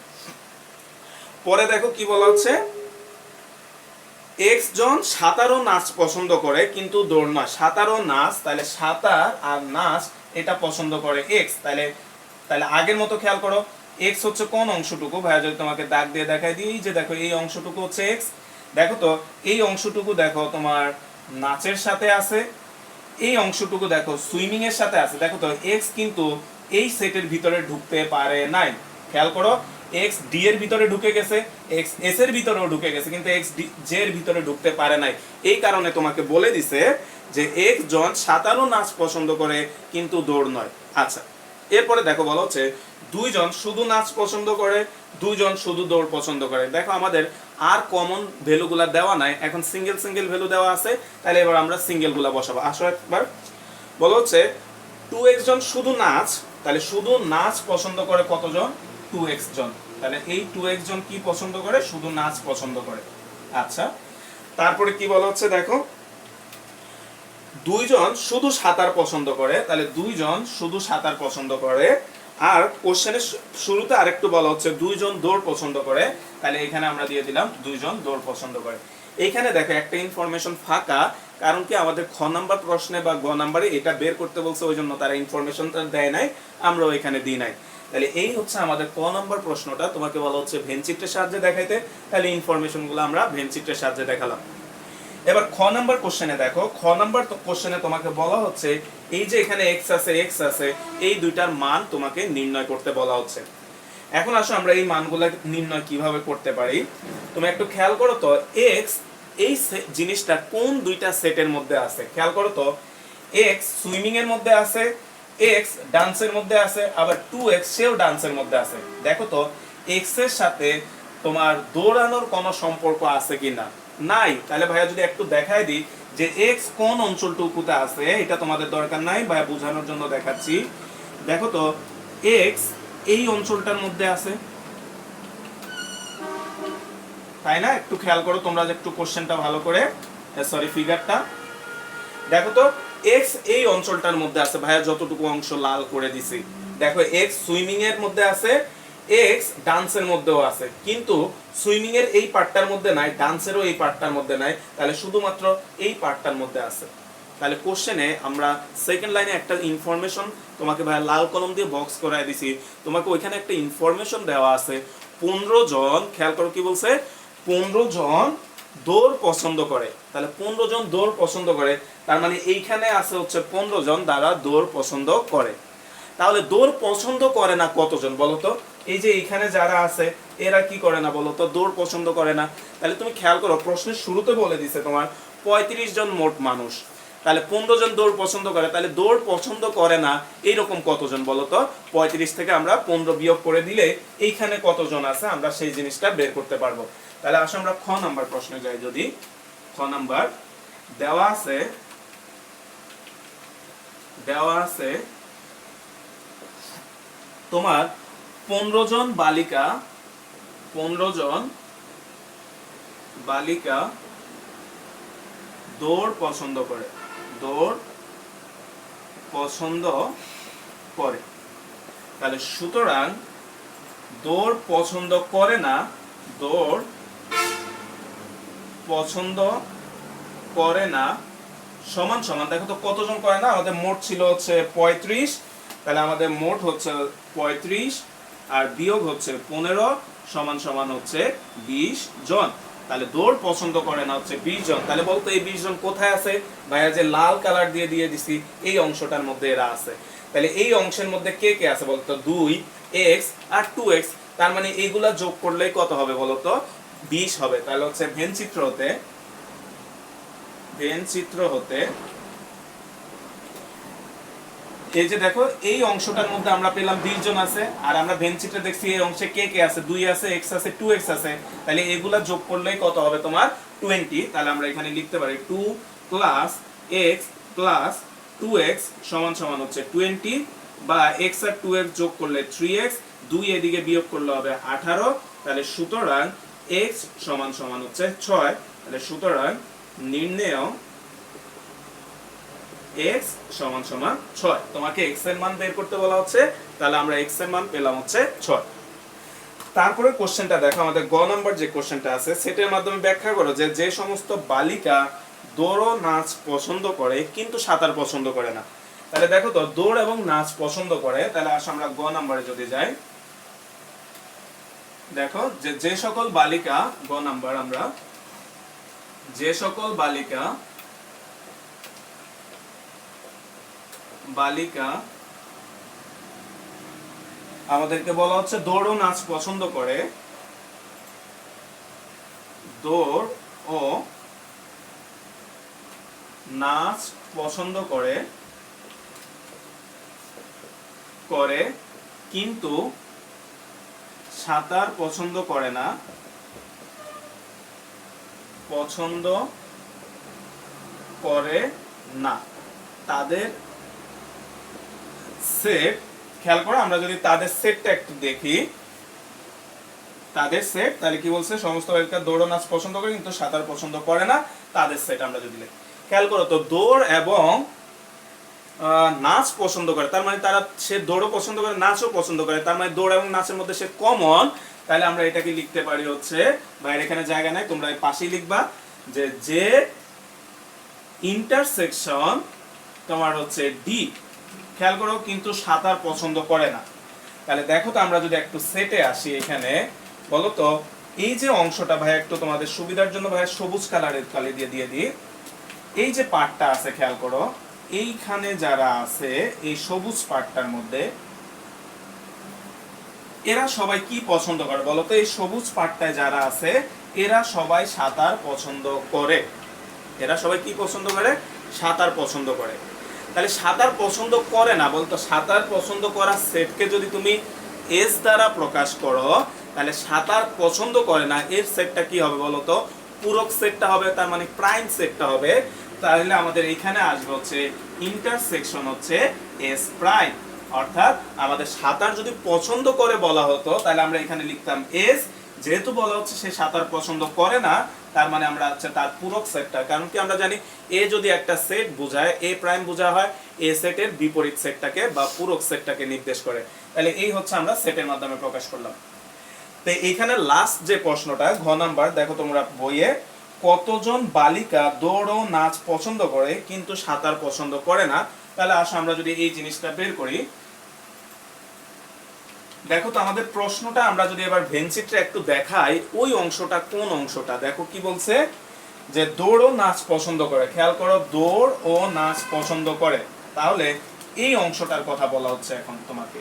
পরে দেখো কি বলা হচ্ছে, x জন সাঁতার ও নাচ পছন্দ করে কিন্তু দৌড় নয়। সাঁতার ও নাচ, তাহলে সাঁতার আর নাচ এটা পছন্দ করে x, তাহলে তাহলে আগের মতো খেয়াল করো, x হচ্ছে কোন অংশটুকু, ভাইয়া যদি তোমাকে দাগ দিয়ে দেখাই দিই, এই যে দেখো এই অংশটুকু হচ্ছে x। দেখো তো এই অংশটুকু দেখো তোমার নাচের সাথে আছে, এই অংশটুকু দেখো সুইমিং এর সাথে আছে। দেখো তো x কিন্তু এই সেটের ভিতরে ঢুকতে পারে নাই, খেয়াল করো, x d এর ভিতরে ঢুকে গেছে, x s এর ভিতরেও ঢুকে গেছে, কিন্তু x j এর ভিতরে ঢুকতে পারে নাই। এই কারণে তোমাকে বলে দিছে যে x জন সাঁতার ও নাচ পছন্দ করে কিন্তু দৌড় নয়। আচ্ছা, এরপরে দেখো বলা হচ্ছে 2 জন শুধু নাচ পছন্দ করে, 2 জন শুধু দৌড় পছন্দ করে। দেখো আমাদের আর কমন ভ্যালুগুলা দেওয়া নাই, এখন সিঙ্গেল সিঙ্গেল ভ্যালু দেওয়া আছে, তাহলে এবার আমরা সিঙ্গেল গুলা বসাবো। আসো একবার, বলা হচ্ছে 2x জন শুধু নাচ, তাহলে শুধু নাচ পছন্দ করে কতজন, 2x জন, তাহলে এই 2x জন কি পছন্দ করে, শুধু নাচ পছন্দ করে। আচ্ছা, তারপরে কি বলা হচ্ছে দেখো, 2 জন শুধু সাঁতার পছন্দ করে, তাহলে 2 জন শুধু সাঁতার পছন্দ করে। আর কোশ্চেনের শুরুতে আরেকটু বলা হচ্ছে 2 জন দৌড় পছন্দ করে, তাহলে এখানে আমরা দিয়ে দিলাম 2 জন দৌড় পছন্দ করে। এইখানে দেখো একটা ইনফরমেশন ফাঁকা, কারণ কি আমাদের খ নাম্বার প্রশ্নে বা গ নাম্বারে এটা বের করতে বলছে, ওই জন্য তারা ইনফরমেশনটা দেয় নাই, আমরাও এখানে দিই নাই। তাহলে এই হচ্ছে আমাদের ক নাম্বার প্রশ্নটা, তোমাকে বলা হচ্ছে ভেন চিত্রের সাহায্যে দেখাইতে, তাহলে ইনফরমেশনগুলো আমরা ভেন চিত্রের সাহায্যে দেখালাম। এবার খ নাম্বার কোশ্চেনে দেখো, খ নাম্বার কোশ্চেনে তোমাকে বলা হচ্ছে এই যে এখানে x আছে, এই দুইটার মান তোমাকে নির্ণয় করতে বলা হচ্ছে। এখন আসো আমরা এই মানগুলো নির্ণয় কিভাবে করতে পারি। তুমি একটু খেয়াল করো তো x এই জিনিসটা কোন দুইটা সেটের মধ্যে আছে, খেয়াল করো তো, x সুইমিং এর মধ্যে আছে, x ডান্সের মধ্যে আছে, আবার 2x সেও ডান্সের মধ্যে আছে। দেখো তো x এর সাথে তোমার দৌড়ানোর কোনো সম্পর্ক আছে কিনা, নাই। তাহলে ভাইয়া যদি একটু দেখাই দিই যে x কোন অঞ্চলটুকুতে আছে, এটা তোমাদের দরকার নাই, ভাইয়া বোঝানোর জন্য দেখাচ্ছি। দেখো তো x এই অঞ্চলটার মধ্যে আছে, তাই না? একটু খেয়াল করো তোমরা একটু কোশ্চেনটা ভালো করে, সরি ফিগারটা দেখো তো, x এই অঞ্চলটার মধ্যে আছে, ভাইয়া যতটুকু অংশ লাল করে দিছি। দেখো x সুইমিং এর মধ্যে আছে, x ডান্সের মধ্যেও আছে, কিন্তু সুইমিং এর এই পার্টটার মধ্যে নাই, ডান্সেরও এই পার্টটার মধ্যে নাই, তাহলে শুধুমাত্র এই পার্টটার মধ্যে আছে। তাহলে কোশ্চেনে আমরা সেকেন্ড লাইনে একটা ইনফরমেশন তোমাকে ভাই লাল কলম দিয়ে বক্স করায় দিছি, তোমাকে ওইখানে একটা ইনফরমেশন দেওয়া আছে 15 জন, খেয়াল করো কি বলছে, 15 জন দৌড় পছন্দ করে। তাহলে 15 জন দৌড় পছন্দ করে, তার মানে এইখানে আছে হচ্ছে 15 জন দ্বারা দৌড় পছন্দ করে। তাহলে দৌড় পছন্দ করে না কতজন বলতো, এই যে এইখানে যারা আছে এরা কি করে না বলতো, দৌড় পছন্দ করে না। তাহলে তুমি খেয়াল করো প্রশ্নের শুরুতে বলে দিছে তোমার 35 জন মোট মানুষ, তাহলে 15 জন দৌড় পছন্দ করে, তাহলে দৌড় পছন্দ করে না এইরকম কতজন বলতো, 35 থেকে আমরা 15 বিয়োগ করে দিলে এইখানে কতজন আছে আমরা সেই জিনিসটা বের করতে পারবো। তাহলে আসো আমরা খ নাম্বার প্রশ্নে যাই। যদি খ নাম্বার দেওয়া আছে দেওয়া আছে তোমার 15 জন বালিকা 15 জন বালিকা দৌড় পছন্দ করে, দৌড় পছন্দ করে। তাহলে সুতরাং দৌড় পছন্দ করে না, দৌড় পছন্দ করে না সমান সমান, দেখো তো কতজন করে না, আমাদের মোট ছিল হচ্ছে 35, তাহলে আমাদের মোট হচ্ছে 35 আর বিয়োগ হচ্ছে 15 সমান সমান হচ্ছে 20 জন। তাহলে দৌড় পছন্দ করে না হচ্ছে 20 জন। তাহলে বলতো এই 20 জন কোথায় আছে ভাইয়া? যে লাল কালার দিয়ে দিয়ে দিছি এই অংশটার মধ্যে এরা আছে। তাহলে এই অংশের মধ্যে কে কে আছে বলতো? 2x আর 2x, তার মানে এইগুলা যোগ করলে কত হবে বলতো? 20 হবে। তাহলে হচ্ছে ভেন চিত্র হতে এই যে দেখো এই অংশটার মধ্যে আমরা পেলাম 20 জন আছে, আর আমরা ভেন চিত্রে দেখছি এই অংশে কে কে আছে? 2 আছে, x আছে, 2x আছে। তাহলে এগুলা যোগ করলেই কত হবে তোমার? 20। তাহলে আমরা এখানে লিখতে পারি 2 প্লাস x প্লাস 2x সমান সমান হচ্ছে 20, বা x আর 2x যোগ করলে 3x, 2 এদিকে বিয়োগ করলে হবে 18। তাহলে সুতরাং x সমান সমান হচ্ছে 6। তাহলে সুতরাং নির্ণেয় x সমান সমান 6। তোমাকে x এর মান বের করতে বলা হচ্ছে, তাহলে আমরা x এর মান পেলাম হচ্ছে 6। তারপরে কোশ্চেনটা দেখো, আমাদের গ নাম্বার যে কোশ্চেনটা আছে সেটার মাধ্যমে ব্যাখ্যা করো যে যে সমস্ত বালিকা দৌড় ও নাচ পছন্দ করে কিন্তু সাঁতার পছন্দ করে না। তাহলে দেখো তো দৌড় এবং নাচ পছন্দ করে, তাহলে আসলে আমরা গ নাম্বারে যদি যাই, দেখো যে যে সকল বালিকা, গ নাম্বার, আমরা যে সকল বালিকা আমাদেরকে বলা হচ্ছে দৌড় ও নাচ পছন্দ করে, দৌড় ও নাচ পছন্দ করে কিন্তু সাঁতার পছন্দ করে না, পছন্দ করে না। তাদের সেট, খেয়াল করো, আমরা যদি তাদের সেটটা একটু দেখি, তাদের সেট, তাহলে কি বলছে? সমস্ত বালিকা দৌড় ও নাচ পছন্দ করে কিন্তু সাঁতার পছন্দ করে না, তাদের সেট আমরা যদি লিখি। খেয়াল করো তো দৌড় এবং নাচ পছন্দ করে, তার মানে তারা, সে দৌড়ও পছন্দ করে, নাচও পছন্দ করে, তার মানে দৌড় এবং নাচের মধ্যে সে কমন। তাহলে আমরা এটাকে লিখতে পারি হচ্ছে, বাইরে এখানে জায়গা নাই, তোমরা পাশেই লিখবা যে যে ইন্টারসেকশন তোমার হচ্ছে ডি, খেয়াল করো, কিন্তু সাঁতার পছন্দ করে না। তাহলে দেখো তো আমরা যদি একটু সেটে আসি, এখানে বলো তো এই যে অংশটা ভাই একটু তোমাদের সুবিধার জন্য ভাই সবুজ কালারের কালি দিয়ে দিয়ে দিই, এই যে পার্টটা আছে খেয়াল করো, এইখানে যারা আছে এই সবুজ পার্টটার মধ্যে এরা সবাই কি পছন্দ করে বলো তো? এই সবুজ পার্টটায় যারা আছে এরা সবাই সাঁতার পছন্দ করে। এরা সবাই কি পছন্দ করে? সাঁতার পছন্দ করে। তাহলে সাঁতার পছন্দ করে না বলতো, সাঁতার পছন্দ করার সেটকে যদি তুমি এস দ্বারা প্রকাশ করো, তাহলে সাঁতার পছন্দ করে না এর সেটটা কি হবে বলতো? পূরক সেটটা হবে, তার মানে প্রাইম সেটটা হবে। তাহলে আমাদের এখানে আসবে হচ্ছে ইন্টারসেকশন হচ্ছে এস প্রাইম, অর্থাৎ আমাদের সাঁতার যদি পছন্দ করে বলা হতো তাহলে আমরা এখানে লিখতাম এস, যেহেতু বলা হচ্ছে সে সাঁতার পছন্দ করে না, তার মানে আমরা হচ্ছে তার পূরক সেটটা, কারণ কি আমরা জানি এ যদি একটা সেট বোঝায়, এ প্রাইম বোঝা হয় এ সেটের বিপরীত সেটটাকে বা পূরক সেটটাকে নির্দেশ করে। তাহলে এই হচ্ছে আমরা সেটের মাধ্যমে প্রকাশ করলাম। তো এইখানে লাস্ট যে প্রশ্নটা, ঘ নাম্বার, দেখো তোমরা বইয়ে, কতজন বালিকা দৌড় ও নাচ পছন্দ করে কিন্তু সাঁতার পছন্দ করে না। তাহলে আসো আমরা যদি এই জিনিসটা বের করি, দেখো তো আমাদের প্রশ্নটা আমরা যদি এবার ভেনচিত্রে একটু দেখাই, ওই অংশটা কোন অংশটা, দেখো কি বলছে যে দৌড় ও নাচ পছন্দ করে। খেয়াল করো, দৌড় ও নাচ পছন্দ করে, তাহলে এই অংশটার কথা বলা হচ্ছে এখন তোমাকে,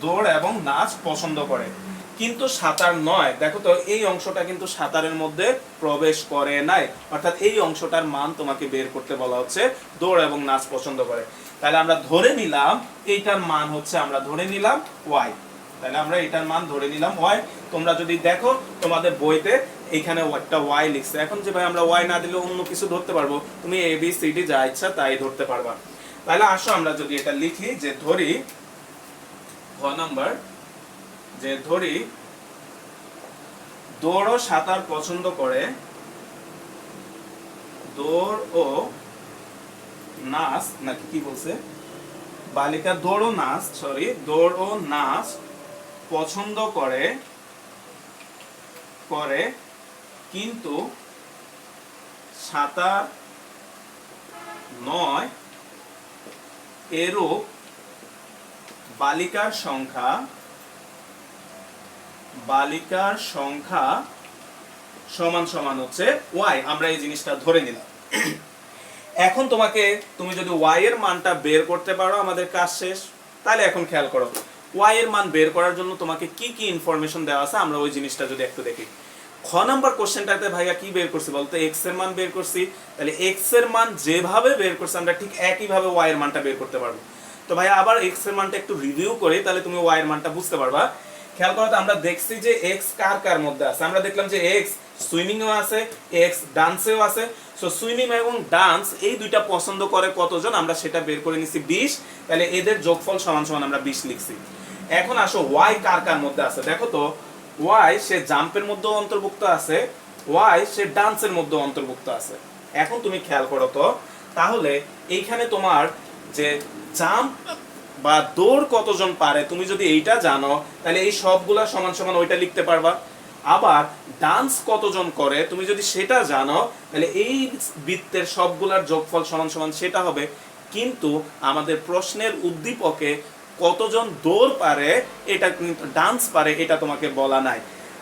দৌড় এবং নাচ পছন্দ করে কিন্তু সাঁতার নয়। দেখো তো এই অংশটা কিন্তু সাঁতারের মধ্যে প্রবেশ করে নাই, অর্থাৎ এই অংশটার মান তোমাকে বের করতে বলা হচ্ছে দৌড় এবং নাচ পছন্দ করে। তাহলে আমরা ধরে নিলাম এইটার মান হচ্ছে, আমরা ধরে নিলাম y। তাহলে আমরা এটার মান ধরে নিলাম y। তোমরা যদি দেখো তোমাদের বইতে এখানে একটা y লিখছে, এখন যে ভাই আমরা y না দিলে অন্য কিছু ধরতে পারবো, তুমি a b c d যা ইচ্ছা তাই ধরতে পারবা। তাহলে আসো আমরা যদি এটা লিখি যে ধরি ঘ নাম্বার, যে ধরি দৌড় ও সাঁতার পছন্দ করে, দৌড় ও নাচ নাকি কি বলছে, বালিকা দৌড় ও নাচ, সরি, দৌড় ও নাচ পছন্দ করে করে কিন্তু সাঁতার নয়, এরূপ বালিকার সংখ্যা সমান সমান হচ্ছে ওয়াই। আমরা এই জিনিসটা ধরে নিলাম। এখন তুমি যদি ওয়াই এর মানটা বের করতে পারো, আমাদের কাজ শেষ। তাহলে এখন খেয়াল করো, ওয়াই এর মান বের করার জন্য তোমাকে কি কি ইনফরমেশন দেওয়া আছে আমরা ওই জিনিসটা যদি একটু দেখি। খ নাম্বার কোশ্চেনটাতে ভাইয়া কি বের করছি বলতো, এক্স এর মান বের করছি। তাহলে এক্স এর মান যেভাবে বের করছি আমরা ঠিক একইভাবে ওয়াই এর মানটা বের করতে পারবো। তো ভাইয়া আবার এক্স এর মানটা একটু রিভিউ করি, তাহলে তুমি ওয়াই এর মানটা বুঝতে পারবা। খেয়াল করো তো, আমরা দেখছি যে এক্স কার কার মধ্যে আছে। আমরা দেখলাম যে এক্স সুইমিং এও আছে, এক্স ডান্সেও আছে। সো সুইমিং এবং ডান্স এই দুইটা পছন্দ করে কতজন, আমরা সেটা বের করে নিছি 20। তাহলে এদের যোগফল সমান সমান আমরা 20 লিখছি। এখন আসো ওয়াই কার কার মধ্যে আছে। দেখো তো, ওয়াই সে জাম্পের মধ্যে অন্তর্ভুক্ত আছে, ওয়াই সে ডান্সের মধ্যে অন্তর্ভুক্ত আছে। এখন তুমি খেয়াল করো তো, তাহলে এইখানে তোমার যে জাম্প বা দৌড় কতজন পারে তুমি যদি এইটা জানো, তাহলে এই সবগুলা সমান সমান ওইটা লিখতে পারবা। আবার ডান্স কতজন করে তুমি যদি সেটা জানো, তাহলে এই বৃত্তের সবগুলার যোগফল সমান সমান সেটা হবে। কিন্তু আমাদের প্রশ্নের উদ্দীপকে কতজন দৌড় পারে, এটা কিন্তু ডান্স পারে এটা তোমাকে বলা নাই।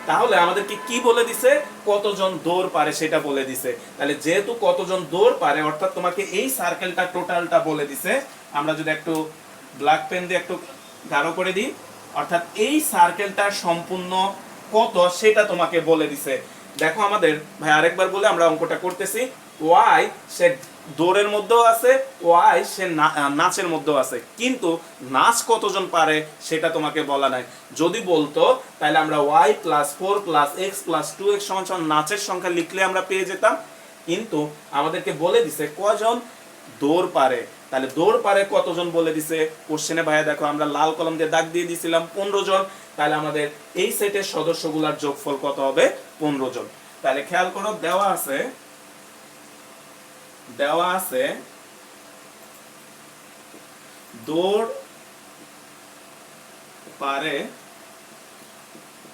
তাহলে আমাদেরকে কি বলে দিছে, কতজন দৌড় পারে সেটা বলে দিছে। তাহলে যেহেতু কতজন দৌড় পারে, অর্থাৎ তোমাকে এই সার্কেলটা টোটালটা বলে দিছে। আমরা যদি একটু ব্ল্যাক পেন দিয়ে একটু গাঢ় করে দিই, অর্থাৎ এই সার্কেলটা সম্পূর্ণ কত সেটা তোমাকে বলে দিছে। দেখো আমাদের ভাই আরেকবার বলে আমরা অঙ্কটা করতেছি। ওয়াই সে দৌড়ের মধ্যেও আছে, ওয়াই সে নাচের মধ্যেও আছে, কিন্তু নাচ কতজন পারে সেটা তোমাকে বলা নাই। যদি বলতো তাহলে আমরা Y plus 4 plus X plus 2x সমান সমান নাচের সংখ্যা লিখলে আমরা পেয়ে যেতাম। কিন্তু আমাদেরকে বলে দিছে কজন দৌড় পারে। তাহলে দৌড় পারে কতজন বলে দিছে কোশ্চেনে ভাইয়া। দেখো আমরা লাল কলম দিয়ে দাগ দিয়ে দিয়েছিলাম 15 জন। তাহলে আমাদের এই সেটের সদস্যগুলোর যোগফল কত হবে, 15 জন। তাহলে খেয়াল করো, দেওয়া আছে দৌড় পারে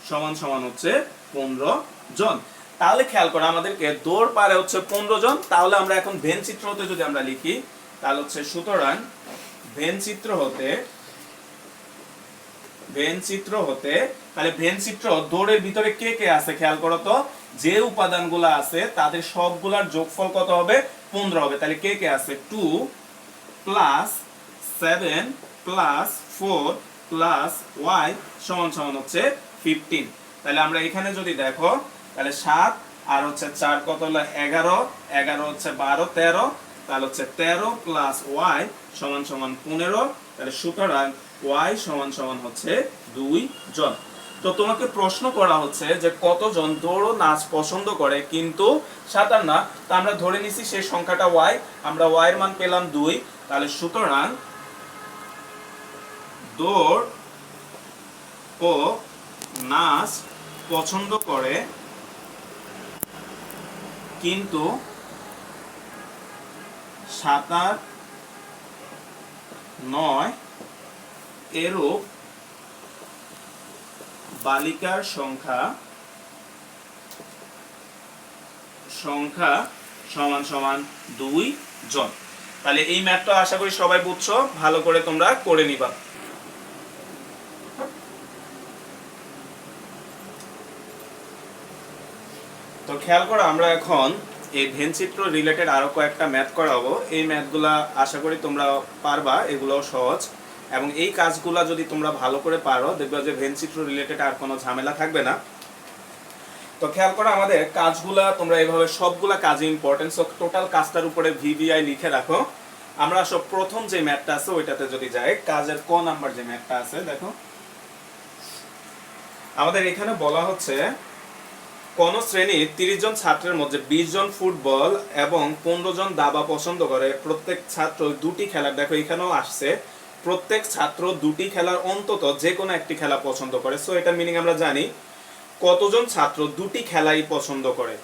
সমান সমান হচ্ছে 15 জন। তাহলে খেয়াল করো, আমাদেরকে দৌড় পারে হচ্ছে 15 জন। তাহলে আমরা এখন ভেন চিত্র হতে যদি আমরা লিখি, তাহলে হচ্ছে সুতরাং ভেন চিত্র হতে তাহলে ভেন চিত্র দৌড়ের ভিতরে কে কে আছে খেয়াল করো তো, যে উপাদানগুলো আছে তাদের সবগুলার যোগফল কত হবে, 15 হবে। তাহলে কে কে আছে, 2 প্লাস 7 প্লাস 4 প্লাস y সমান সমান হচ্ছে 15। তাহলে আমরা এখানে যদি দেখো, তাহলে 7 আর হচ্ছে 4 কত হলো 11, 11 হচ্ছে 12 13, তাহলে হচ্ছে 13 প্লাস y সমান সমান 15। তাহলে সুতরাং y সমান সমান হচ্ছে 2 জন। তো তোমাকে প্রশ্ন করা হচ্ছে যে কতজন দৌড় ও নাচ পছন্দ করে কিন্তু সাঁতার না। তা আমরা ধরে নিছি সেই সংখ্যাটা y, আমরা y এর মান পেলাম 2। তাহলে সুতরাং দৌড় ও নাচ পছন্দ করে কিন্তু সাঁতার নয়, এরূপ বালিকার সংখ্যা সমান সমান 2 জন। তাহলে এই ম্যাথটা আশা করি সবাই বুঝছো, ভালো করে তোমরা করে নিবা। তো খেয়াল করো, আমরা এখন এই ভেন চিত্র রিলেটেড আরো কয়েকটা ম্যাথ করাবো। এই ম্যাথগুলা আশা করি তোমরা পারবা, এগুলো সহজ। এবং এই কাজগুলা যদি তোমরা ভালো করে পারো, দেখবে যে ভেন চিত্র রিলেটেড আর কোনো ঝামেলা থাকবে না। তো খেয়াল করো, আমাদের কাজগুলা তোমরা এইভাবে সবগুলা কাজে ইম্পর্টেন্ট, সো টোটাল কাজটার উপরে ভিভিআই লিখে রাখো। আমরা সব প্রথম যে ম্যাথটা আছে ওইটাতে যদি যাই, কাজের ক নাম্বার যে ম্যাথটা আছে, দেখো আমাদের এখানে বলা হচ্ছে কোন শ্রেণীর 30 জন ছাত্রের মধ্যে 20 জন ফুটবল এবং 15 জন দাবা পছন্দ করে, প্রত্যেক ছাত্র দুটি খেলার, দেখো এখানেও আসছে, প্রত্যেক ছাত্র দুটি খেলার অন্তত যে কোনো একটি খেলা পছন্দ করে। সো এটার মিনিং আমরা জানি, কতজন ছাত্র দুটি খেলাই পছন্দ করে।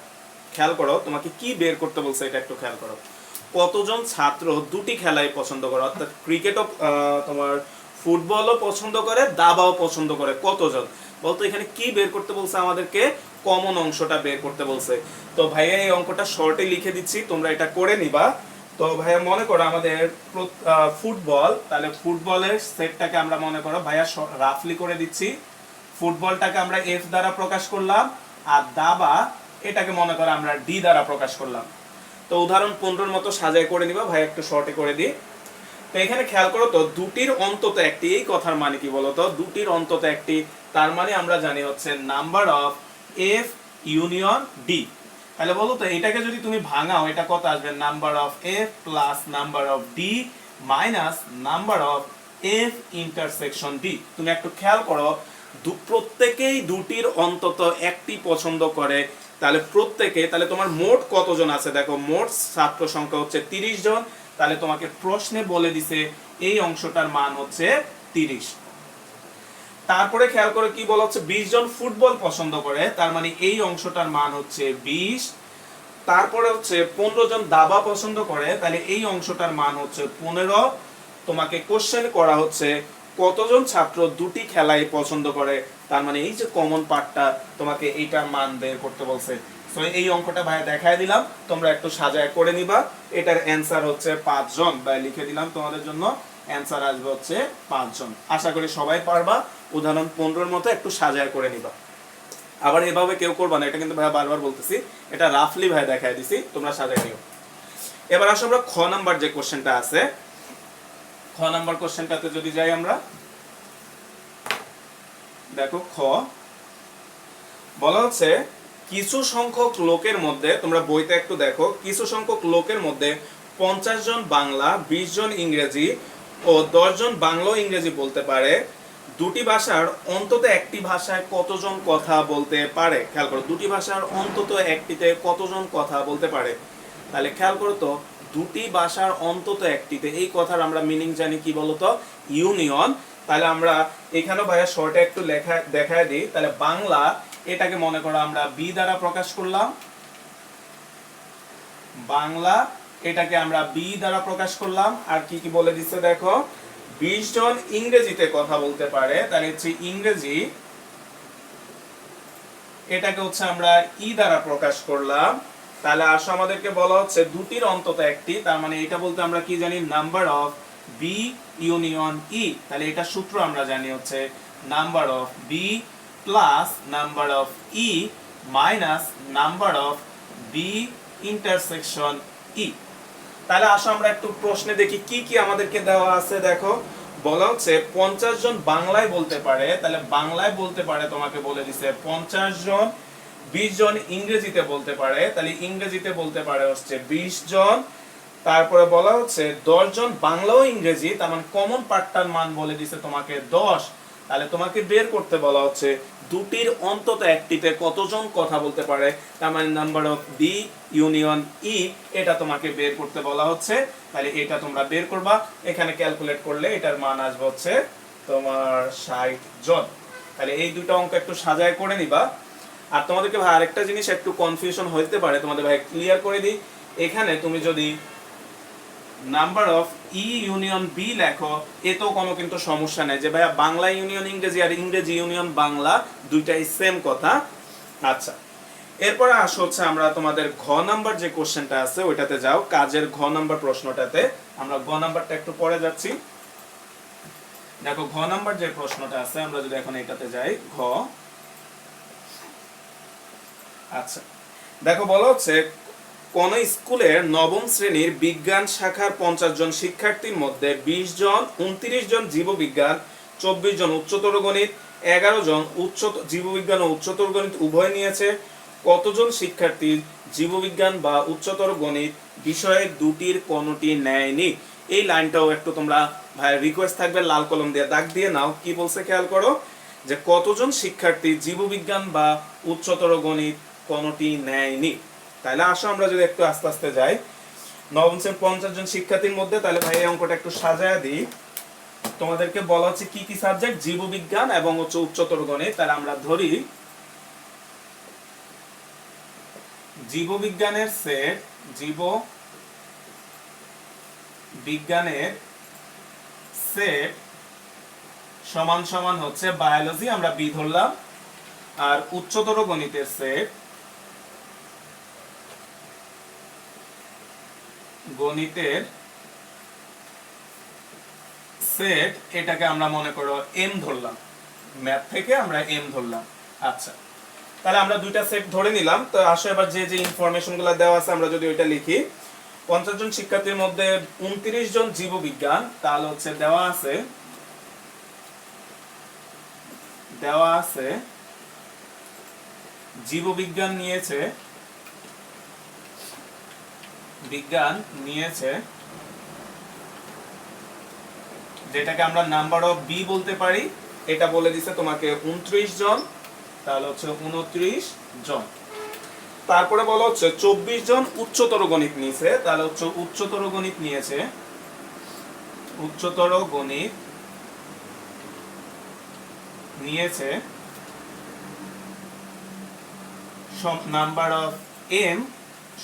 খেয়াল করো, তোমাকে কি বের করতে বলছে এটা একটু খেয়াল করো। কতজন ছাত্র দুটি খেলাই পছন্দ করে, অর্থাৎ ক্রিকেটও তোমার ফুটবলও পছন্দ করে, দাবাও পছন্দ করে, কতজন বলতো। এখানে কি বের করতে বলছে আমাদেরকে, কমন অংশটা বের করতে বলছে। তো ভাইয়া এই অঙ্কটা শর্টে লিখে দিচ্ছি, তোমরা এটা করে নিবা। তো ভাইয়া মনে করো আমাদের ফুটবল, তাহলে ফুটবলের সেটটাকে আমরা মনে করো ভাইয়া রাফলি করে দিচ্ছি, ফুটবলটাকে আমরা এফ দ্বারা প্রকাশ করলাম, আর দাবা এটাকে মনে করো আমরা ডি দ্বারা প্রকাশ করলাম। তো উদাহরণ 15 মতো সাজায় করে নিবা, ভাই একটু শর্টে করে দিই। তো এখানে খেয়াল করো তো, দুটির অন্তত একটি, এই কথার মানে কি বলতো, দুটির অন্তত একটি, তার মানে আমরা জানি হচ্ছে number of F union D. তাহলে বলো তো এটাকে যদি তুমি ভাঙাও, এটা কত আসবে, number of F plus number of D minus number of F intersection D. তুমি একটু খেয়াল করো, প্রত্যেকেই দুটির অন্তত একটি পছন্দ করে, তাহলে প্রত্যেকে, তাহলে তোমার মোট কতজন আছে, দেখো মোট ছাত্র সংখ্যা হচ্ছে 30 জন। তাহলে তোমাকে প্রশ্নে বলে দিছে এই অংশটার মান হচ্ছে 30। তারপরে খেয়াল করে কি বলা হচ্ছে, 20 জন ফুটবল পছন্দ করে, তার মানে এই অংশটার মান হচ্ছে 20। তারপরে হচ্ছে 15 জন দাবা পছন্দ করে, তাহলে এই অংশটার মান হচ্ছে 15। তোমাকে কোশ্চেন করা হচ্ছে কতজন ছাত্র দুটি খেলাই পছন্দ করে, তার মানে এই যে কমন পার্টটা, তোমাকে এইটার মান বের করতে বলছে। সো এই অঙ্কটা ভাই দেখায় দিলাম, তোমরা একটু সাজায় করে নিবা। এটার অ্যান্সার হচ্ছে 5 জন, ভাই লিখে দিলাম তোমাদের জন্য, অ্যান্সার আসবে হচ্ছে 5 জন। আশা করি সবাই পারবা। উদাহরণ 15 মতো একটু সাজায় করে নিবা। আবার এভাবে কেউ করবা না, এটা কিন্তু ভাই বারবার বলতেছি, এটা রাফলি ভাই দেখায় দিছি, তোমরা সাজায় নিও। এবার আসো আমরা খ নাম্বার যে কোশ্চেনটা আছে, খ নাম্বার কোশ্চেনটাতে যদি যাই আমরা, দেখো খ বলা হচ্ছে কিছু সংখ্যক লোকের মধ্যে, তোমরা বইতে একটু দেখো, কিছু সংখ্যক লোকের মধ্যে 50 জন বাংলা, 20 জন ইংরেজি ও 10 জন বাংলা ও ইংরেজি বলতে পারে, দুটি ভাষার অন্তত একটি ভাষায় কতজন কথা বলতে পারে। খেয়াল করো, দুটি ভাষার অন্তত একটিতে কতজন কথা বলতে পারে। তাহলে খেয়াল করো তো, দুটি ভাষার অন্তত একটিতে, এই কথার আমরা মিনিং জানি কি বলতো, ইউনিয়ন। তাহলে আমরা এখানেও ভাইয়া শর্টে একটু দেখায় দিই। তাহলে বাংলা এটাকে মনে করো আমরা বি দ্বারা প্রকাশ করলাম, বাংলা এটাকে আমরা বি দ্বারা প্রকাশ করলাম। আর কি কি বলে দিচ্ছে দেখো, 20 জন ইংরেজিতে কথা বলতে পারে, তাহলে হচ্ছে ইংরেজি এটাকে হচ্ছে আমরা ই দ্বারা প্রকাশ করলাম। তাহলে আসো আমাদেরকে বলা হচ্ছে দুটির অন্তত একটি, তার মানে এটা বলতে আমরা কি জানি, number of B union E. তাহলে এটা সূত্র আমরা জানি হচ্ছে number of B plus number of E minus number of B intersection E. তাহলে আসো আমরা একটু প্রশ্নে দেখি কি কি আমাদেরকে দেওয়া আছে। দেখো বলা হচ্ছে 50 জন বাংলায় বলতে পারে, তাহলে বাংলায় বলতে পারে তোমাকে বলে দিছে 50 জন। 20 জন ইংরেজিতে বলতে পারে, তাহলে ইংরেজিতে বলতে পারে হচ্ছে 20 জন। তারপরে বলা হচ্ছে 10 জন বাংলা ও ইংরেজি, তার মানে কমন পার্টটার মান বলে দিছে তোমাকে 10। তাহলে তোমাকে বের করতে বলা হচ্ছে দুটির অন্তত একটিতে কতজন কথা বলতে পারে, তার মানে নাম্বার অফ বি ইউনিয়ন ই, এটা তোমাকে বের করতে বলা হচ্ছে। তাহলে এটা তোমরা বের করবা, এখানে ক্যালকুলেট করলে এটার মান আসবে হচ্ছে তোমার 60 জন। তাহলে এই দুটো অঙ্ক একটু সাজায় করে নিবা। আর তোমাদেরকে ভাই আরেকটা জিনিস একটু কনফিউশন হইতে পারে, তোমাদের ভাই ক্লিয়ার করে দিই। এখানে তুমি যদি number of E union B লেখো, এতেও কোনো কিন্তু সমস্যা নেই যে ভাইয়া বাংলা ইউনিয়ন ইংরেজি আর ইংরেজি ইউনিয়ন বাংলা দুইটাই সেম কথা। আচ্ছা, এরপরে আসো হচ্ছে আমরা তোমাদের ঘ নাম্বার যে কোশ্চেনটা আছে ওইটাতে যাও, কাজের ঘ নাম্বার প্রশ্নটাতে। আমরা ঘ নাম্বারটা একটু পরে যাচ্ছি। দেখো ঘ নাম্বার যে প্রশ্নটা আছে, আমরা যদি এখন এটাতে যাই, ঘ। আচ্ছা দেখো বলা হচ্ছে কোন স্কুলের নবম শ্রেণীর বিজ্ঞান শাখার 50 জন শিক্ষার্থীর মধ্যে 20 জন 29 জন জীববিজ্ঞান, 24 জন উচ্চতর গণিত, 11 জন জীববিজ্ঞান ও উচ্চতর গণিত উভয় নিয়েছে। কতজন শিক্ষার্থী জীববিজ্ঞান বা উচ্চতর গণিত বিষয়ে দুটির কোনটি নেয়নি। এই লাইনটাও একটু তোমরা ভাই রিকোয়েস্ট থাকবে লাল কলম দিয়ে দাগ দিয়ে নাও। কি বলছে খেয়াল করো, যে কতজন শিক্ষার্থী জীববিজ্ঞান বা উচ্চতর গণিত কোনটি নেয়নি। তাহলে আসো আমরা যদি একটু আস্তে আস্তে যাই নবম শ্রেণীর 50 জন শিক্ষার্থীর মধ্যে, তাহলে ভাই এই অঙ্কটা একটু সাজায় দিই। তোমাদেরকে বলা হচ্ছে কি কি সাবজেক্ট, জীববিজ্ঞান এবং হচ্ছে উচ্চতর গণিত। তাহলে আমরা ধরি জীববিজ্ঞানের সেট, জীববিজ্ঞানের সেট সমান সমান হচ্ছে বায়োলজি, আমরা বি ধরলাম। আর উচ্চতর গণিতের সেট, গণিতের সেট, এটাকে আমরা মনে করো এম ধরলাম, ম্যাথ থেকে আমরা এম ধরলাম। আচ্ছা, তাহলে আমরা দুইটা সেট ধরে নিলাম। তো আসো এবার যে যে ইনফরমেশনগুলো দেওয়া আছে আমরা যদি ওইটা লিখি। 50 জন শিক্ষার্থীর মধ্যে 29 জন জীববিজ্ঞান, তাহলে হচ্ছে দেওয়া আছে জীববিজ্ঞান নিয়েছে যেটাকে আমরা নাম্বার অফ বি বলতে পারি, এটা বলে দিছে তোমাকে 29 জন, তাহলে হচ্ছে 29 জন। তারপরে বলা হচ্ছে 24 জন উচ্চতর গণিত নিয়েছে, তাহলে হচ্ছে উচ্চতর গণিত নিয়েছে নাম্বার অফ এম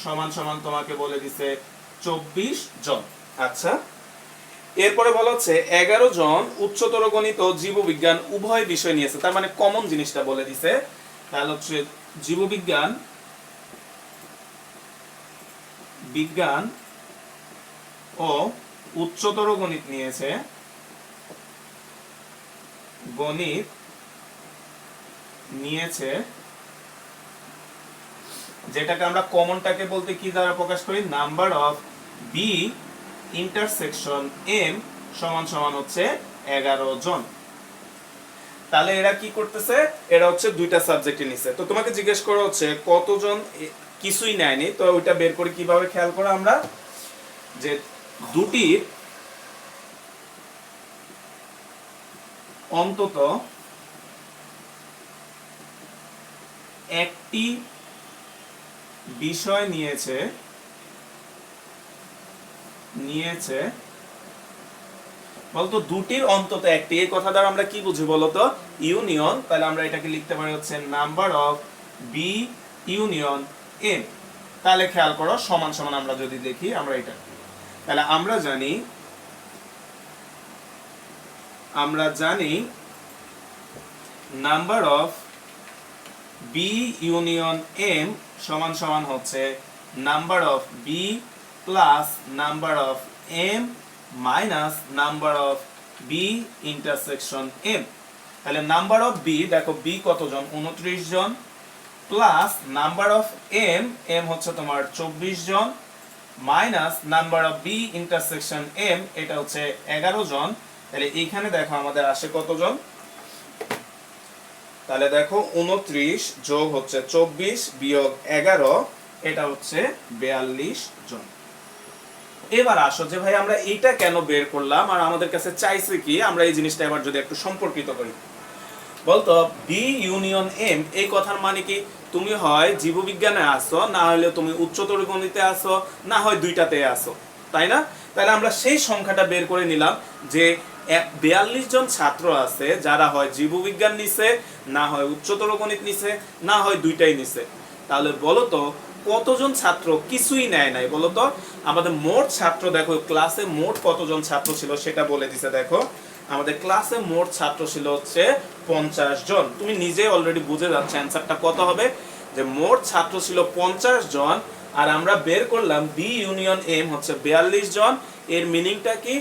সমান সমান তোমাকে বলে দিছে 24 জন। আচ্ছা, এরপরে বলা হচ্ছে 11 জন উচ্চতর গণিত ও জীববিজ্ঞান উভয় বিষয় নিয়েছে, তার মানে কমন জিনিসটা বলে দিছে। তাহলে হচ্ছে জীববিজ্ঞান ও উচ্চতর গণিত নিয়েছে, যেটাকে আমরা কমনটাকে বলতে কি দ্বারা প্রকাশ করি, number of B intersection M সমান সমান হচ্ছে 11 জন। তাহলে এরা কি করতেছে, এরা হচ্ছে দুইটা সাবজেক্টে নিছে। তো তোমাকে জিজ্ঞেস করা হচ্ছে কতজন কিছুই নেয়নি, তো ওইটা বের করে কিভাবে খেয়াল করো আমরা, যে দুটির অন্তত একটি বিষয় নিয়েছে বলতো, দুটির অন্তত একটি, এই কথা দ্বারা আমরা কি বুঝি বলতো, ইউনিয়ন। তাহলে আমরা এটাকে লিখতে পারি হচ্ছে number of B union M. তাহলে খেয়াল করো সমান সমান আমরা যদি দেখি আমরা এটা, তাহলে আমরা জানি number of B union M সমান সমান হচ্ছে number of B plus number of M minus number of B intersection M. তাহলে নাম্বার অফ বি, দেখো বি কতজন, 29 জন, প্লাস নাম্বার অফ এম হচ্ছে তোমার 24 জন, minus number of B intersection M, এটা হচ্ছে 11 জন। তাহলে এইখানে দেখো আমাদের আসে কতজন, তাহলে দেখো 29 যোগ হচ্ছে 24 বিয়োগ 11, এটা হচ্ছে 42 জন। এবার আসো যে ভাই আমরা এইটা কেন বের করলাম আর আমাদের কাছে চাইছে কি, আমরা এই জিনিসটা এবার যদি একটু সম্পর্কিত করি। বলতো বি ইউনিয়ন এম, এই কথার মানে কি, তুমি হয় জীববিজ্ঞানে আসো, না হলে তুমি উচ্চতর গণিতে আসো, না হয় দুইটাতে আসো, তাই না? তাহলে আমরা সেই সংখ্যাটা বের করে নিলাম যে 42 জন ছাত্র আছে যারা হয় জীববিজ্ঞান নিছে, না হয় উচ্চতর গণিত নিছে, না হয় দুইটাই নিছে। তাহলে বলো তো কতজন ছাত্র কিছুই নেয় নাই, বলো তো। আমাদের মোট ছাত্র দেখো, ক্লাসে মোট কতজন ছাত্র ছিল সেটা বলে দিছে। দেখো আমাদের ক্লাসে মোট ছাত্র ছিল হচ্ছে 50 জন। তুমি নিজে অলরেডি বুঝে যাচ্ছে অ্যান্সারটা কত হবে, যে মোট ছাত্র ছিল 50 জন, আর আমরা বের করলাম বি ইউনিয়ন এম হচ্ছে 42 জন। এর মিনিংটা কি,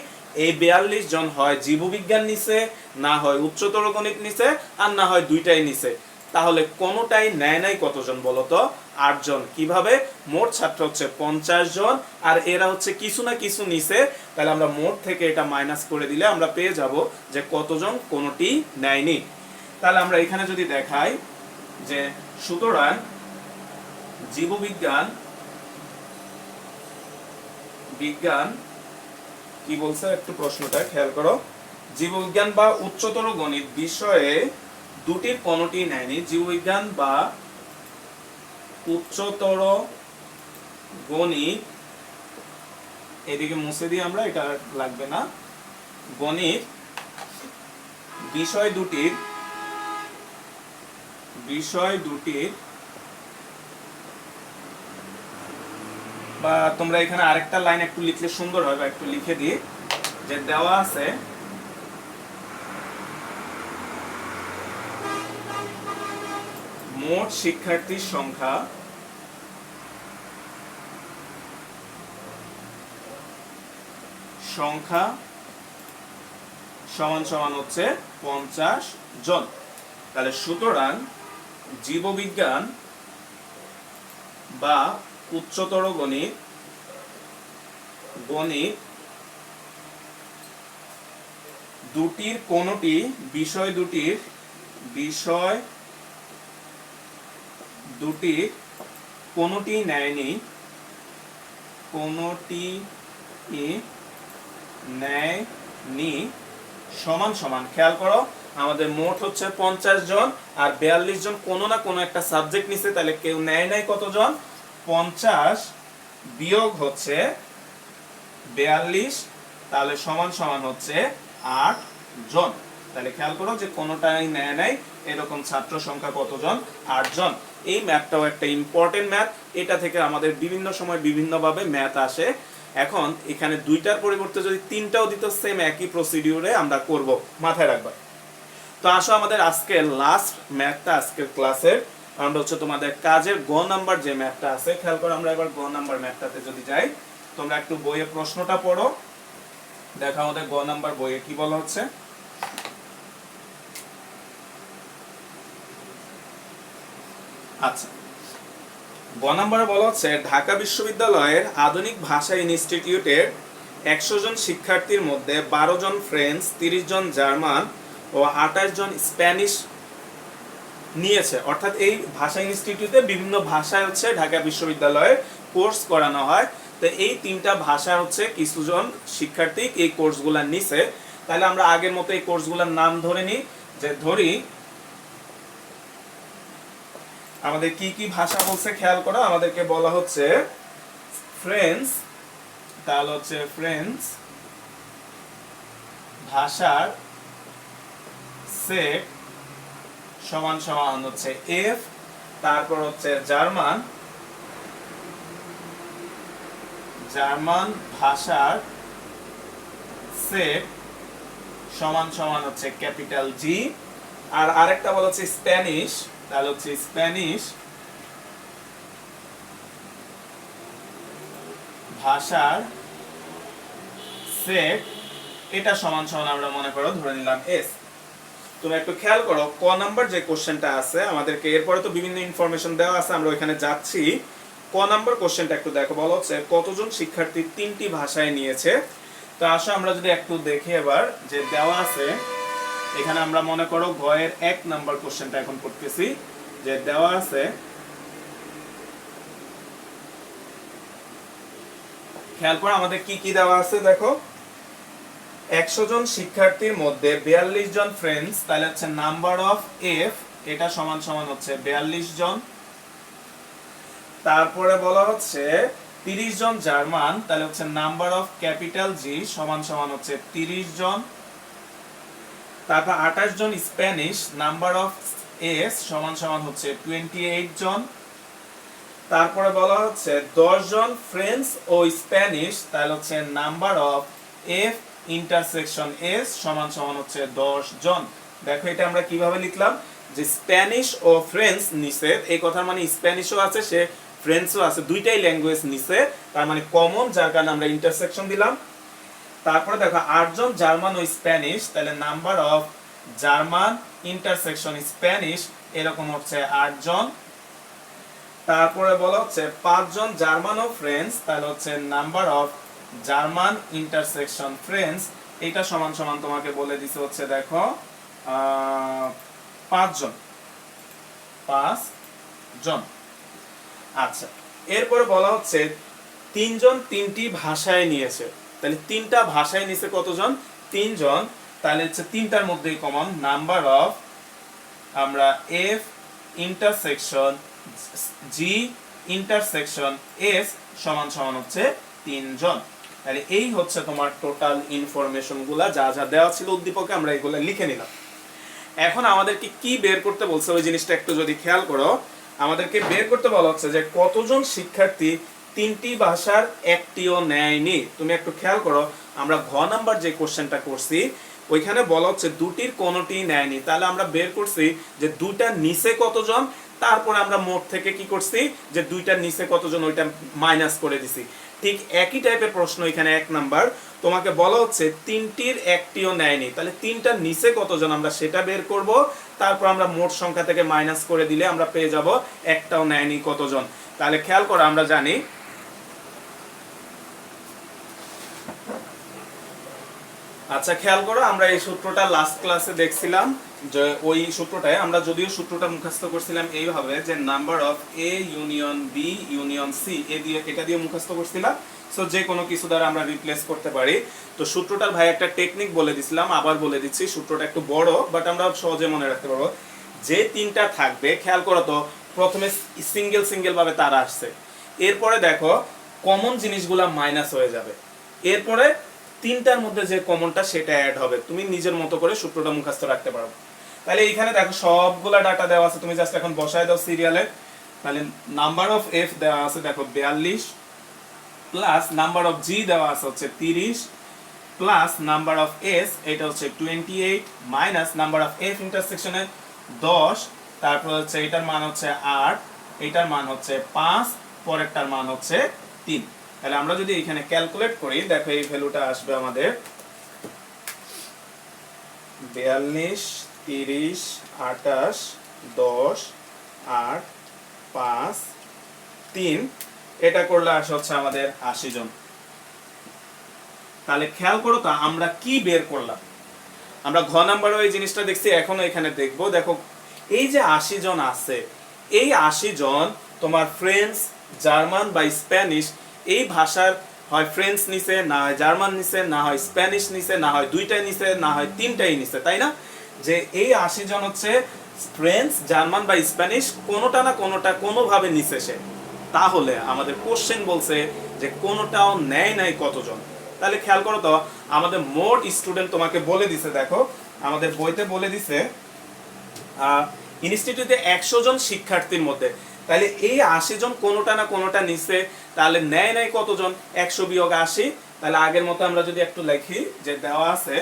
এই 42 জন হয় জীববিজ্ঞান নিছে, না হয় উচ্চতর গণিত নিছে, আর না হয় দুইটাই নিছে। তাহলে কোনোটাই নেয় নাই কতজন বলো তো, 8 জন। কিভাবে, মোট ছাত্র হচ্ছে 50 জন আর এরা হচ্ছে কিছু না কিছু নিছে, তাহলে আমরা মোট থেকে এটা মাইনাস করে দিলে আমরা পেয়ে যাব যে কতজন কোনোটি নেয়নি। তাহলে আমরা এখানে যদি দেখাই যে সুতরাং জীববিজ্ঞান কি বলছে একটু প্রশ্নটা খেয়াল করো, জীববিজ্ঞান বা উচ্চতর গণিত বিষয়ে দুটির কোনোটি নেয়নি, জীববিজ্ঞান বা উচ্চতর গণিত, এদিকে মুছে দিই আমরা, এটা লাগবে না, গণিত বিষয় দুটির বা তোমরা এখানে আরেকটা লাইন একটু লিখলে সুন্দর হবে, একটু লিখে দিই যে দেওয়া আছে মোট শিক্ষার্থীর সংখ্যা সমান সমান হচ্ছে 50 জন। তাহলে সুতরাং জীববিজ্ঞান বা উচ্চতর গণিত দুটির কোনটি বিষয় দুটির কোনটি নেয়নি সমান সমান। খেয়াল করো আমাদের মোট হচ্ছে 50 জন আর 42 জন কোনো না কোনো একটা সাবজেক্ট নিছে, তাহলে কেউ নেয় নাই কতজন? 50 বিয়োগ হচ্ছে 42, তাহলে সমান সমান হচ্ছে 8 জন। তাহলে খেয়াল করো যে কোনোটাই নেয় নাই, এরকম ছাত্র সংখ্যা কতজন? 8 জন। এই ম্যাথটাও একটা ইম্পর্টেন্ট ম্যাথ, এটা থেকে আমাদের বিভিন্ন সময় বিভিন্নভাবে ম্যাথ আসে। এখন এখানে দুইটার পরিবর্তে যদি তিনটাও দিত, সেম একই প্রসিডিউরে আমরা করব, মাথায় রাখবা। তো আসো আমাদের আজকে লাস্ট ম্যাথটা, আজকের ক্লাসের আমরা হচ্ছে তোমাদের কাজের গ নাম্বার যে ম্যাথটা আছে, খেয়াল করো আমরা এবার গ নাম্বার ম্যাথটাতে যদি যাই, তোমরা একটু বইয়ে প্রশ্নটা পড়ো, দেখো আমাদের গ নাম্বার বইয়ে কি বলা হচ্ছে। আচ্ছা, গ নাম্বারে বলা হচ্ছে ঢাকা বিশ্ববিদ্যালয়ের আধুনিক ভাষা ইনস্টিটিউটের 100 জন শিক্ষার্থীর মধ্যে 12 জন ফ্রেঞ্চ, 30 জন জার্মান ও 28 জন স্প্যানিশ নিয়েছে। অর্থাৎ এই ভাষা ইনস্টিটিউটে বিভিন্ন ভাষায় হচ্ছে ঢাকা বিশ্ববিদ্যালয়ে কোর্স করানো হয়। তো এই তিনটা ভাষা হচ্ছে কিছুজন শিক্ষার্থী এই কোর্সগুলো নিছে। তাহলে আমরা আগের মতো এই কোর্সগুলোর নাম ধরে নিই, যে ধরি আমাদের কি কি ভাষা বলছে খেয়াল করো, আমাদেরকে বলা হচ্ছে ফ্রেঞ্চ, তাহলে হচ্ছে ফ্রেঞ্চ ভাষার সেট সমান সমান হচ্ছে এফ, তারপর হচ্ছে জার্মান ভাষার সেট সমান সমান হচ্ছে ক্যাপিটাল জি, আর আরেকটা বলা হচ্ছে স্প্যানিশ, তাহলে হচ্ছে স্প্যানিশ ভাষার সেট, এটা সমান সমান আমরা মনে করো ধরে নিলাম এস। তুমি একটু খেয়াল করো ক নাম্বার যে কোশ্চেনটা আছে আমাদেরকে, এরপরে তো বিভিন্ন ইনফরমেশন দেওয়া আছে, আমরা ওইখানে যাচ্ছি। ক নাম্বার কোশ্চেনটা একটু দেখো, বলা হচ্ছে কতজন শিক্ষার্থী 3টি ভাষায় নিয়েছে। তো আসো আমরা যদি একটু দেখি এবার যে দেওয়া আছে এখানে, আমরা মনে করো গয়ের 1 নাম্বার কোশ্চেনটা এখন করতেছি, যে দেওয়া আছে খেয়াল করো আমাদের কি কি দেওয়া আছে দেখো, 100 জন শিক্ষার্থীর মধ্যে 42 জন ফ্রেন্ডস, তাহলে হচ্ছে নাম্বার অফ এফ, এটা সমান সমান হচ্ছে 42 জন। তারপরে বলা হচ্ছে 30 জন জার্মান, তাহলে হচ্ছে নাম্বার অফ ক্যাপিটাল জি সমান সমান হচ্ছে 30 জন। তারপর 28 জন স্প্যানিশ, নাম্বার অফ এস সমান সমান হচ্ছে 28 জন। তারপরে বলা হচ্ছে 10 জন ফ্রেঞ্চ ও স্প্যানিশ, তাহলে হচ্ছে number of F intersection S সমান সমান হচ্ছে 10 জন। দেখো এটা আমরা কিভাবে লিখলাম, যে স্প্যানিশ ও ফ্রেঞ্চ নিছে, এই কথার মানে স্প্যানিশও আছে, সে ফ্রেঞ্চও আছে, দুইটাই ল্যাঙ্গুয়েজ নিছে, তার মানে কমন, যার কারণে আমরা ইন্টারসেকশন দিলাম। তারপরে দেখো 8 জন জার্মান ও স্প্যানিশ, তাহলে number of German intersection Spanish এরকম হচ্ছে 8 জন। তারপরে বলা হচ্ছে 5 জন জার্মান ও ফ্রেঞ্চ, তাহলে হচ্ছে number of German intersection French, এটা সমান সমান তোমাকে বলে দিছে হচ্ছে দেখো 5 জন। আচ্ছা, এরপরে বলা হচ্ছে 3 জন 3টি ভাষায় নিয়েছে, তাহলে 3টা ভাষায় নিয়েছে কতজন? 3 জন। তাহলে হচ্ছে 3টার মধ্যেই কমন, নাম্বার অফ আমরা এফ ইন্টারসেকশন জি ইন্টারসেকশন এস সমান সমান হচ্ছে 3 জন। তাহলে এই হচ্ছে তোমার টোটাল ইনফরমেশন গুলা, যা যা দেওয়া ছিল উদ্দীপকে আমরা এগুলো লিখে নিলাম। এখন আমাদেরকে কি বের করতে বলছে ওই জিনিসটা একটু যদি খেয়াল করো, আমাদেরকে বের করতে বলা হচ্ছে যে কতজন শিক্ষার্থী তিনটি ভাষার একটিও নেয়নি। তুমি একটু খেয়াল করো, আমরা ঘ নাম্বার যে কোশ্চেনটা করছি ওইখানে বলা হচ্ছে দুটির কোনোটি নেয়নি, তাহলে আমরা বের করছি যে দুইটার নিচে কতজন, তারপর আমরা মোট থেকে কি করছি যে দুইটার নিচে কতজন ওইটা মাইনাস করে দিছি। ঠিক একই টাইপের প্রশ্ন এখানে 1 নাম্বার, তোমাকে বলা হচ্ছে তিনটির একটিও নেয়নি, তাহলে তিনটার নিচে কতজন আমরা সেটা বের করব, তারপর আমরা মোট সংখ্যা থেকে মাইনাস করে দিলে আমরা পেয়ে যাব একটাও নেয়নি কতজন। তাহলে খেয়াল করো, আমরা জানি আচ্ছা খেয়াল করো, আমরা এই সূত্রটা লাস্ট ক্লাসে দেখছিলাম যে ওই সূত্রটায় আমরা যদিও সূত্রটা মুখস্থ করছিলাম এইভাবে যে number of A union B union C এটা দিয়ে মুখস্থ করছিলাম। সো যে কোনো কিছু দ্বারা আমরা রিপ্লেস করতে পারি। তো সূত্রটার ভাই একটা টেকনিক বলে দিছিলাম, আবার বলে দিচ্ছি। সূত্রটা একটু বড় বাট আমরা সহজে মনে রাখতে পারবো। যে তিনটা থাকবে খেয়াল করো তো, প্রথমে সিঙ্গেল সিঙ্গেল ভাবে তারা আসছে, এরপরে দেখো কমন জিনিসগুলা মাইনাস হয়ে যাবে, এরপরে তিনটার মধ্যে যে কমনটা সেটা অ্যাড হবে। তুমি নিজের মতো করে সূত্রটা মুখস্থ রাখতে পারো। তাহলে এইখানে দেখো সবগুলা ডাটা দেওয়া আছে, তুমি জাস্ট এখন বসায় দাও সিরিয়ালে। তাহলে নাম্বার অফ এফ দেওয়া আছে দেখো 42 প্লাস নাম্বার অফ জি দেওয়া আছে হচ্ছে 30 প্লাস নাম্বার অফ এস এটা হচ্ছে 28 মাইনাস নাম্বার অফ এফ ইন্টারসেকশনে 10, তারপর হচ্ছে এটার মান হচ্ছে 8, এটার মান হচ্ছে 5, পরেরটার মান হচ্ছে 3। তাহলে আমরা যদি এখানে ক্যালকুলেট করি দেখো এই ভ্যালুটা আসবে আমাদের 42 30 28 10 8 5 3, এটা করলে আসে হচ্ছে আমাদের 80 জন। তাহলে খেয়াল করো তো আমরা কি বের করলাম, আমরা ঘ নাম্বারও এই জিনিসটা দেখছি, এখনো এখানে দেখবো। দেখো এই যে 80 জন আছে, এই 80 জন তোমার ফ্রেঞ্চ জার্মান বা স্প্যানিশ এই ভাষার হয় ফ্রেঞ্চ নিছে, না হয় জার্মান নিছে, না হয় স্প্যানিশ নিছে, না হয় দুইটাই নিছে, না হয় তিনটাই নিছে, তাই না? যে এই 80 জন হচ্ছে ফ্রেঞ্চ জার্মান বা স্প্যানিশ কোনোটা না কোনোটা কোনোভাবে নিছে সে। তাহলে আমাদের কোশ্চেন বলছে যে কোনোটাও নেয় নাই কতজন। তাহলে খেয়াল করো তো আমাদের মোট স্টুডেন্ট তোমাকে বলে দিছে, দেখো আমাদের বইতে বলে দিছে ইনস্টিটিউটে 100 জন শিক্ষার্থীর মধ্যে, তাহলে এই 80 জন কোনোটা না কোনোটা নিছে, তাহলে নেয় নাই কতজন 100 বিয়োগ 80। তাহলে আগের মতো আমরা যদি একটু লিখি যে দেওয়া আছে,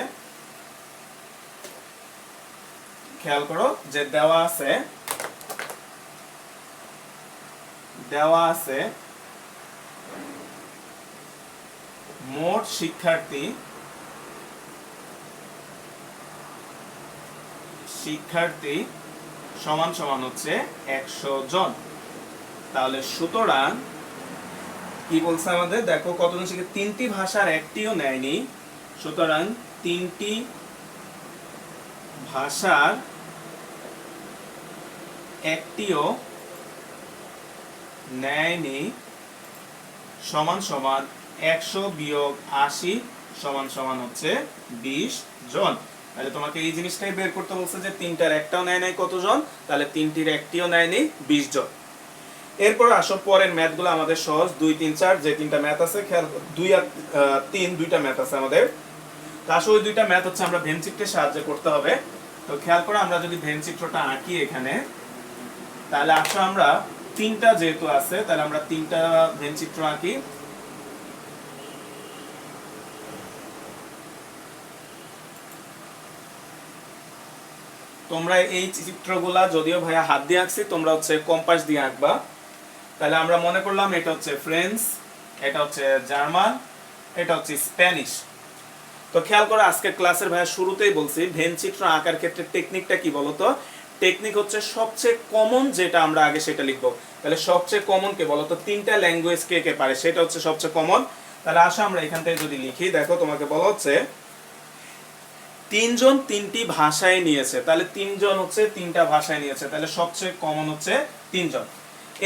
খেয়াল করো যে দেওয়া আছে মোট শিক্ষার্থী সমান সমান হচ্ছে 100 জন। তাহলে সুতরাং কি বলছে আমাদের, দেখো কতজন শিক্ষার্থী তিনটি ভাষার একটিও নেয়নি, সুতরাং তিনটি ভাষার একটিও নেয়নি সমান সমান 100 বিয়োগ 80 সমান সমান হচ্ছে 20 জন। তাহলে তোমাকে এই জিনিসটাই বের করতে বলছে যে তিনটার একটাও নেয় নাই কতজন, তাহলে তিনটির একটিও নেয়নি 20 জন। এরপর আসো পরের ম্যাথগুলো আমাদের সহজ, 2 3 4 যে তিনটা ম্যাথ আছে, খেয়াল 2 আর 3 দুইটা ম্যাথ আছে আমাদের। তো আসো ওই দুইটা ম্যাথ হচ্ছে আমরা ভেনচিত্রের সাহায্যে করতে হবে। তো খেয়াল করো আমরা যদি ভেনচিত্রটা আঁকি এখানে, তাহলে আসো আমরা তিনটা যেহেতু আছে তাহলে আমরা তিনটা ভেনচিত্র আঁকি। তোমরা এই চিত্রগুলা যদিও ভাইয়া হাত দিয়ে আঁকছি, তোমরা হচ্ছে কম্পাস দিয়ে আঁকবা। তাহলে আমরা মনে করলাম এটা হচ্ছে ফ্রেঞ্চ, এটা হচ্ছে জার্মান, এটা হচ্ছে স্প্যানিশ। তো খেয়াল করো আজকের ক্লাসের ভাইয়া শুরুতেই বলছি ভেনচিত্র আঁকার ক্ষেত্রে টেকনিকটা কি বলতো, টেকনিক হচ্ছে সবচেয়ে কমন যেটা আমরা আগে সেটা লিখবো। তাহলে সবচেয়ে কমন কে বলতো, তিনটা ল্যাঙ্গুয়েজ কে কে পারে সেটা হচ্ছে সবচেয়ে কমন। তাহলে আসো আমরা এখান থেকে যদি লিখি, দেখো তোমাকে বলা হচ্ছে তিনজন তিনটি ভাষায় নিয়েছে, তাহলে তিনজন হচ্ছে তিনটা ভাষায় নিয়েছে, তাহলে সবচেয়ে কমন হচ্ছে তিনজন।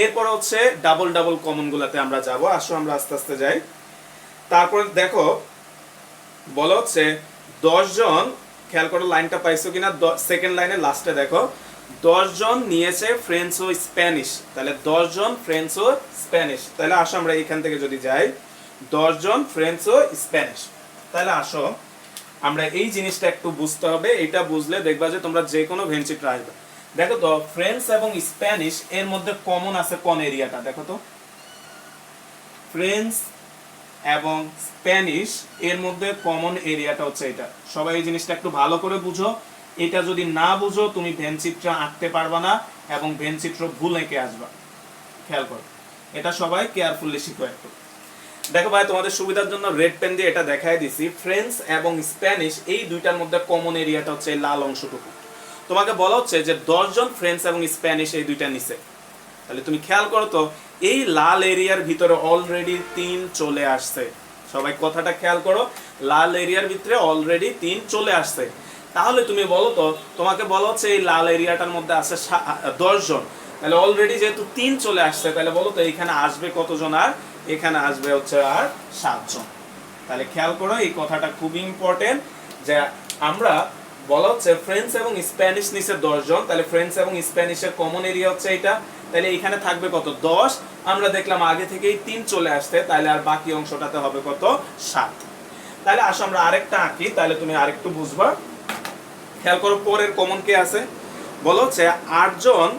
এরপর হচ্ছে ডাবল ডাবল কমন গুলাতে আমরা যাব, আসো আমরা আস্তে আস্তে যাই। তারপরে দেখো বলা হচ্ছে 10 জন, খেয়াল করো লাইনটা পাইছো কিনা, সেকেন্ড লাইনের লাস্টে দেখো 10 জন নিয়েছে ফ্রেঞ্চ ও স্প্যানিশ, তাহলে 10 জন ফ্রেঞ্চ ও স্প্যানিশ। তাহলে আসো আমরা এখান থেকে যদি যাই 10 জন ফ্রেঞ্চ ও স্প্যানিশ, তাহলে আসো আমরা এই জিনিসটা একটু বুঝতে হবে। এটা বুঝলে দেখবা যে তোমরা যে কোনো ভেঞ্চিট্রা আসবে। দেখো তো ফ্রেঞ্চ এবং স্প্যানিশ এর মধ্যে কমন আছে কোন এরিয়াটা, দেখো তো ফ্রেঞ্চ এবং স্প্যানিশ এর মধ্যে কমন এরিয়াটা হচ্ছে এটা। সবাই এই জিনিসটা একটু ভালো করে বুঝো। এটা যদি না বুঝো তুমি ভেনচিত্র আঁকতে পারবা না এবং ভেনচিত্র ভুল এঁকে আসবা। খেয়াল করো, এটা সবাই কেয়ারফুলি শিখো একটু। দেখো ভাই তোমাদের সুবিধার জন্য রেড পেন দিয়ে এটা দেখাই দিছি। ফ্রেঞ্চ এবং স্প্যানিশ এই দুইটার মধ্যে কমন এরিয়াটা হচ্ছে এই লাল অংশটুকু। তোমাকে বলা হচ্ছে যে 10 জন ফ্রেঞ্চ এবং স্প্যানিশ এই দুইটা নিচে। তাহলে তুমি খেয়াল করো তো এই লাল এরিয়ার ভিতরে অলরেডি 3 চলে আসছে। সবাই কথাটা খেয়াল করো, লাল এরিয়ার ভিতরে অলরেডি 3 চলে আসছে। তাহলে তুমি বলো তো, তোমাকে বলা হচ্ছে এই লাল এরিয়াটার মধ্যে আছে 10 জন, তাহলে অলরেডি যেহেতু 3 চলে আসছে, তাহলে বলো তো এখানে আসবে কতজন? আর এখানে আসবে হচ্ছে আর 7 জন। তাহলে খেয়াল করো এই কথাটা খুব ইম্পর্টেন্ট যে আমরা বলা হচ্ছে ফ্রেঞ্চ এবং স্প্যানিশ নিচে 10 জন, তাহলে ফ্রেঞ্চ এবং স্প্যানিশের কমন এরিয়া হচ্ছে এটা। তাহলে এখানে থাকবে কত? 10। আমরা দেখলাম আগে থেকেই 3 চলে আসছে, তাহলে আর বাকি অংশটাতে হবে কত? 7। তাহলে আসো আমরা আরেকটা আঁকি, তাহলে তুমি আরেকটু বুঝবা। খেয়াল করো পরের কমন কে আছে, বলা হচ্ছে 8 জন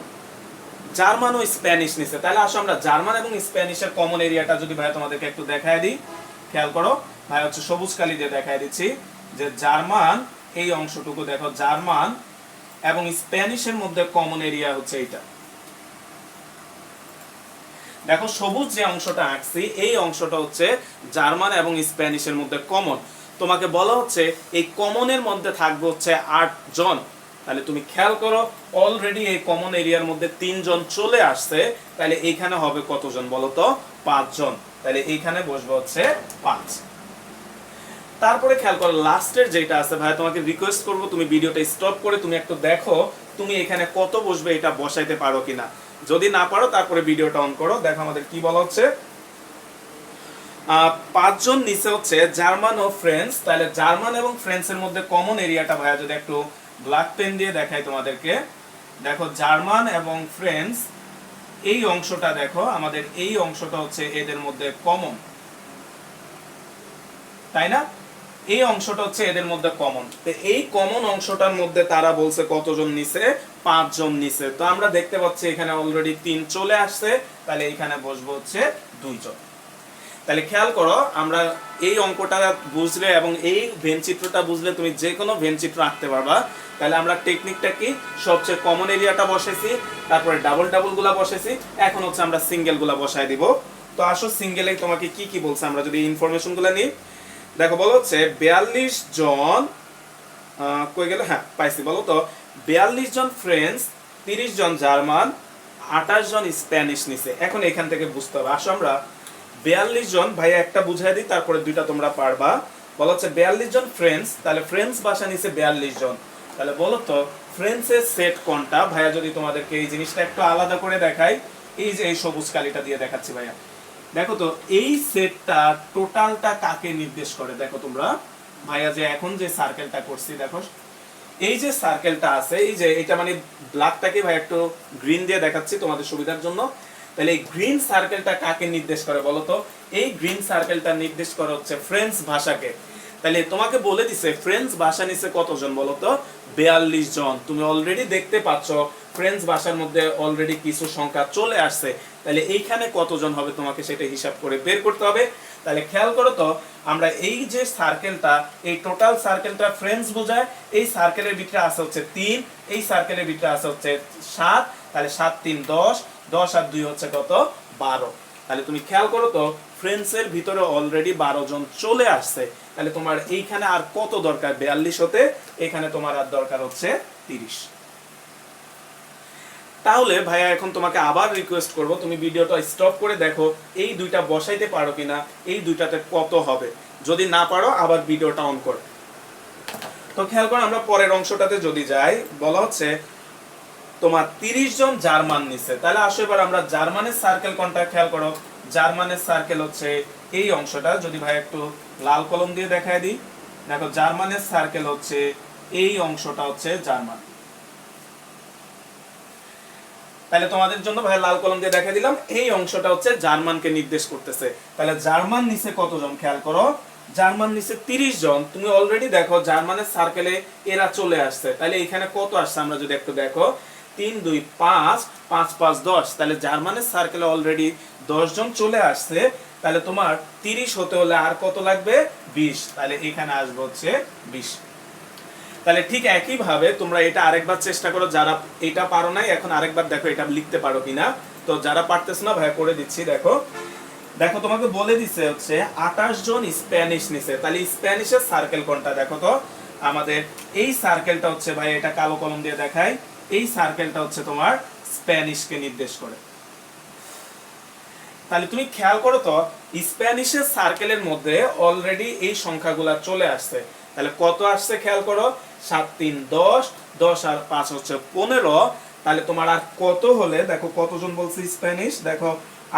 জার্মান ও স্প্যানিশ নিছে। তাহলে আসো আমরা জার্মান এবং স্প্যানিশের কমন এরিয়াটা যদি ভাই তোমাদেরকে একটু দেখায় দিই। খেয়াল করো ভাই হচ্ছে সবুজ কালি দিয়ে দেখায় দিচ্ছি যে জার্মান এই অংশটুকু দেখো, জার্মান এবং স্প্যানিশের মধ্যে কমন এরিয়া হচ্ছে এইটা। দেখো সবুজ যে অংশটা আঁকছি এই অংশটা হচ্ছে জার্মান এবং স্প্যানিশের মধ্যে কমন। তোমাকে বলা হচ্ছে এই কমনের মধ্যে থাকবে হচ্ছে 8 জন। তাহলে তুমি খেয়াল করো অলরেডি এই কমন এরিয়ার মধ্যে 3 জন চলে আসছে, তাহলে এইখানে হবে কতজন বলো তো? 5 জন। তাহলে এইখানে বসবে হচ্ছে 5। তারপরে খেয়াল করো লাস্টের যেটা আছে ভাই, তোমাকে রিকোয়েস্ট করব তুমি ভিডিওটা স্টপ করে তুমি একটু দেখো তুমি এখানে কত বসবে এটা বসাইতে পারো কিনা। যদি না পারো তারপরে ভিডিওটা অন করো। দেখো আমাদের কি বলা হচ্ছে, 5 জন নিচে হচ্ছে জার্মান ও ফ্রেঞ্চ। তাহলে জার্মান এবং ফ্রেঞ্চের মধ্যে কমন এরিয়াটা ভাইয়া যদি একটু ব্ল্যাক পেন দিয়ে দেখাই তোমাদেরকে। দেখো জার্মান এবং ফ্রেঞ্চ এই অংশটা দেখো, আমাদের এই অংশটা হচ্ছে এদের মধ্যে কমন, তাই না? এই অংশটা হচ্ছে এদের মধ্যে কমন। তো এই কমন অংশটার মধ্যে তারা বলছে কতজন নিছে? 5 জন নিছে। তো আমরা দেখতে পাচ্ছি এখানে অলরেডি 3 চলে আসছে, তাহলে এখানে বসবো হচ্ছে 2 জন। তাহলে খেয়াল করো আমরা এই অঙ্কটা বুঝলে এবং এই ভেনচিত্রটা বুঝলে তুমি যে কোনো ভেনচিত্র আঁকতে পারবা। তাহলে আমরা টেকনিকটা কি, সবচেয়ে কমন এরিয়াটা বসেছি, তারপরে ডাবল ডাবল গুলা বসেছি, এখন হচ্ছে আমরা সিঙ্গেল গুলা বসায় দিব। তো আসো সিঙ্গেলে তোমাকে কি কি বলছে আমরা যদি ইনফরমেশন গুলা নিই। দেখো বলো হচ্ছে 42 জন, কই গেল, হ্যাঁ পাইছি। বলো তো 42 জন ফ্রেঞ্চ, 30 জন জার্মান, 28 জন স্প্যানিশ নিছে। এখন এখান থেকে বুঝতে হবে। আসো আমরা 42 জন ভাইয়া একটা বুঝাই দিই, তারপরে দুইটা তোমরা পারবা। বলা হচ্ছে 42 জন ফ্রেঞ্চ, তাহলে ফ্রেঞ্চ ভাষা নিছে 42 জন। তাহলে বলো তো ফ্রেঞ্চের সেট কোনটা? ভাইয়া যদি তোমাদেরকে এই জিনিসটা একটু আলাদা করে দেখাই, এই যে এই সবুজ কালিটা দিয়ে দেখাচ্ছি ভাইয়া। দেখো তো এই সেটটা টোটালটা কাকে নির্দেশ করে? দেখো তোমরা ভাইয়া যে এখন যে সার্কেলটা করছি, দেখো এই যে সার্কেলটা আছে, এই যে এটা মানে ব্ল্যাকটাকে ভাই একটু গ্রিন দিয়ে দেখাচ্ছি তোমাদের সুবিধার জন্য। তাহলে এই গ্রিন সার্কেলটা কাকে নির্দেশ করে বলো তো? এই গ্রিন সার্কেলটা নির্দেশ করে হচ্ছে ফ্রেঞ্চ ভাষাকে। তাহলে তোমাকে বলে দিছে ফ্রেঞ্চ ভাষা নিচে কতজন বলো তো? 42 জন। তুমি অলরেডি দেখতে পাচ্ছ ফ্রেঞ্চ ভাষার মধ্যে অলরেডি কিছু সংখ্যা চলে আসছে। তাহলে এইখানে কতজন হবে তোমাকে সেটা হিসাব করে বের করতে হবে। তাহলে খেয়াল করো তো আমরা এই যে সার্কেলটা, এই টোটাল সার্কেলটা ফ্রেঞ্চ বোঝায়। এই সার্কেলের ভিতরে আছে হচ্ছে 3, এই সার্কেলের ভিতরে আছে হচ্ছে 7। তাহলে 7 3 10, 10 আর 2 হচ্ছে কত? 12। তাহলে তুমি খেয়াল করো তো ফ্রেঞ্চের ভিতরে অলরেডি 12 জন চলে আসছে। তাহলে তোমার এইখানে আর কত দরকার 42 হতে? এখানে তোমার আর দরকার হচ্ছে 30। তাহলে ভাইয়া এখন তোমাকে আবার রিকোয়েস্ট করব তুমি ভিডিওটা স্টপ করে দেখো এই দুইটা বসাইতে পারো কিনা, এই দুইটাতে কত হবে। যদি না পারো আবার ভিডিওটা অন করো। তো খেয়াল করো আমরা পরের অংশটাতে যদি যাই, বলা হচ্ছে তোমার 30 জন জার্মান নিছে। তাহলে আসো এবার আমরা জার্মানের সার্কেল কোনটা খেয়াল করো। জার্মানের সার্কেল হচ্ছে এই অংশটা, যদি ভাই একটু লাল কলম দিয়ে দেখায় দিই। দেখো জার্মানের সার্কেল হচ্ছে এই অংশটা হচ্ছে জার্মান। তাহলে তোমাদের জন্য ভাই লাল কলম দিয়ে দেখাই দিলাম, এই অংশটা হচ্ছে জার্মানকে নির্দেশ করতেছে। তাহলে জার্মান নিচে কতজন খেয়াল করো, জার্মান নিচে 30 জন। তুমি অলরেডি দেখো জার্মানের সার্কেলে এরা চলে আসছে, তাহলে এখানে কত আসছে আমরা যদি একটু দেখো, 3 2 5 5 5 10, তাহলে জার্মানের সার্কেলে অলরেডি 10 জন চলে আসছে। তাহলে তোমার 30 হতে হলে আর কত লাগবে, 20, তাহলে এখানে আসবে হচ্ছে 20। তাহলে ঠিক একই ভাবে তোমরা এটা আরেকবার চেষ্টা করো, যারা এটা পারো নাই এখন আরেকবার দেখো এটা লিখতে পারো কিনা। তো যারা পারতেছ না ভাই করে দিচ্ছি, দেখো দেখো তোমাকে বলে দিচ্ছে হচ্ছে 28 জন স্প্যানিশ নিছে, তাহলে স্প্যানিশের সার্কেল কোনটা দেখো তো, আমাদের এই সার্কেলটা হচ্ছে ভাই, এটা কালো কলম দিয়ে দেখাই, এই সার্কেলটা হচ্ছে তোমার স্প্যানিশকে নির্দেশ করে। তাহলে তুমি খেয়াল করো তো স্প্যানিশের সার্কেলের মধ্যে অলরেডি এই সংখ্যাগুলা চলে আসছে, তাহলে কত আসছে খেয়াল করো, 7 3 10, 10 আর 5 হচ্ছে 15, তাহলে তোমার আর কত হলে দেখো কতজন বলছে স্প্যানিশ, দেখো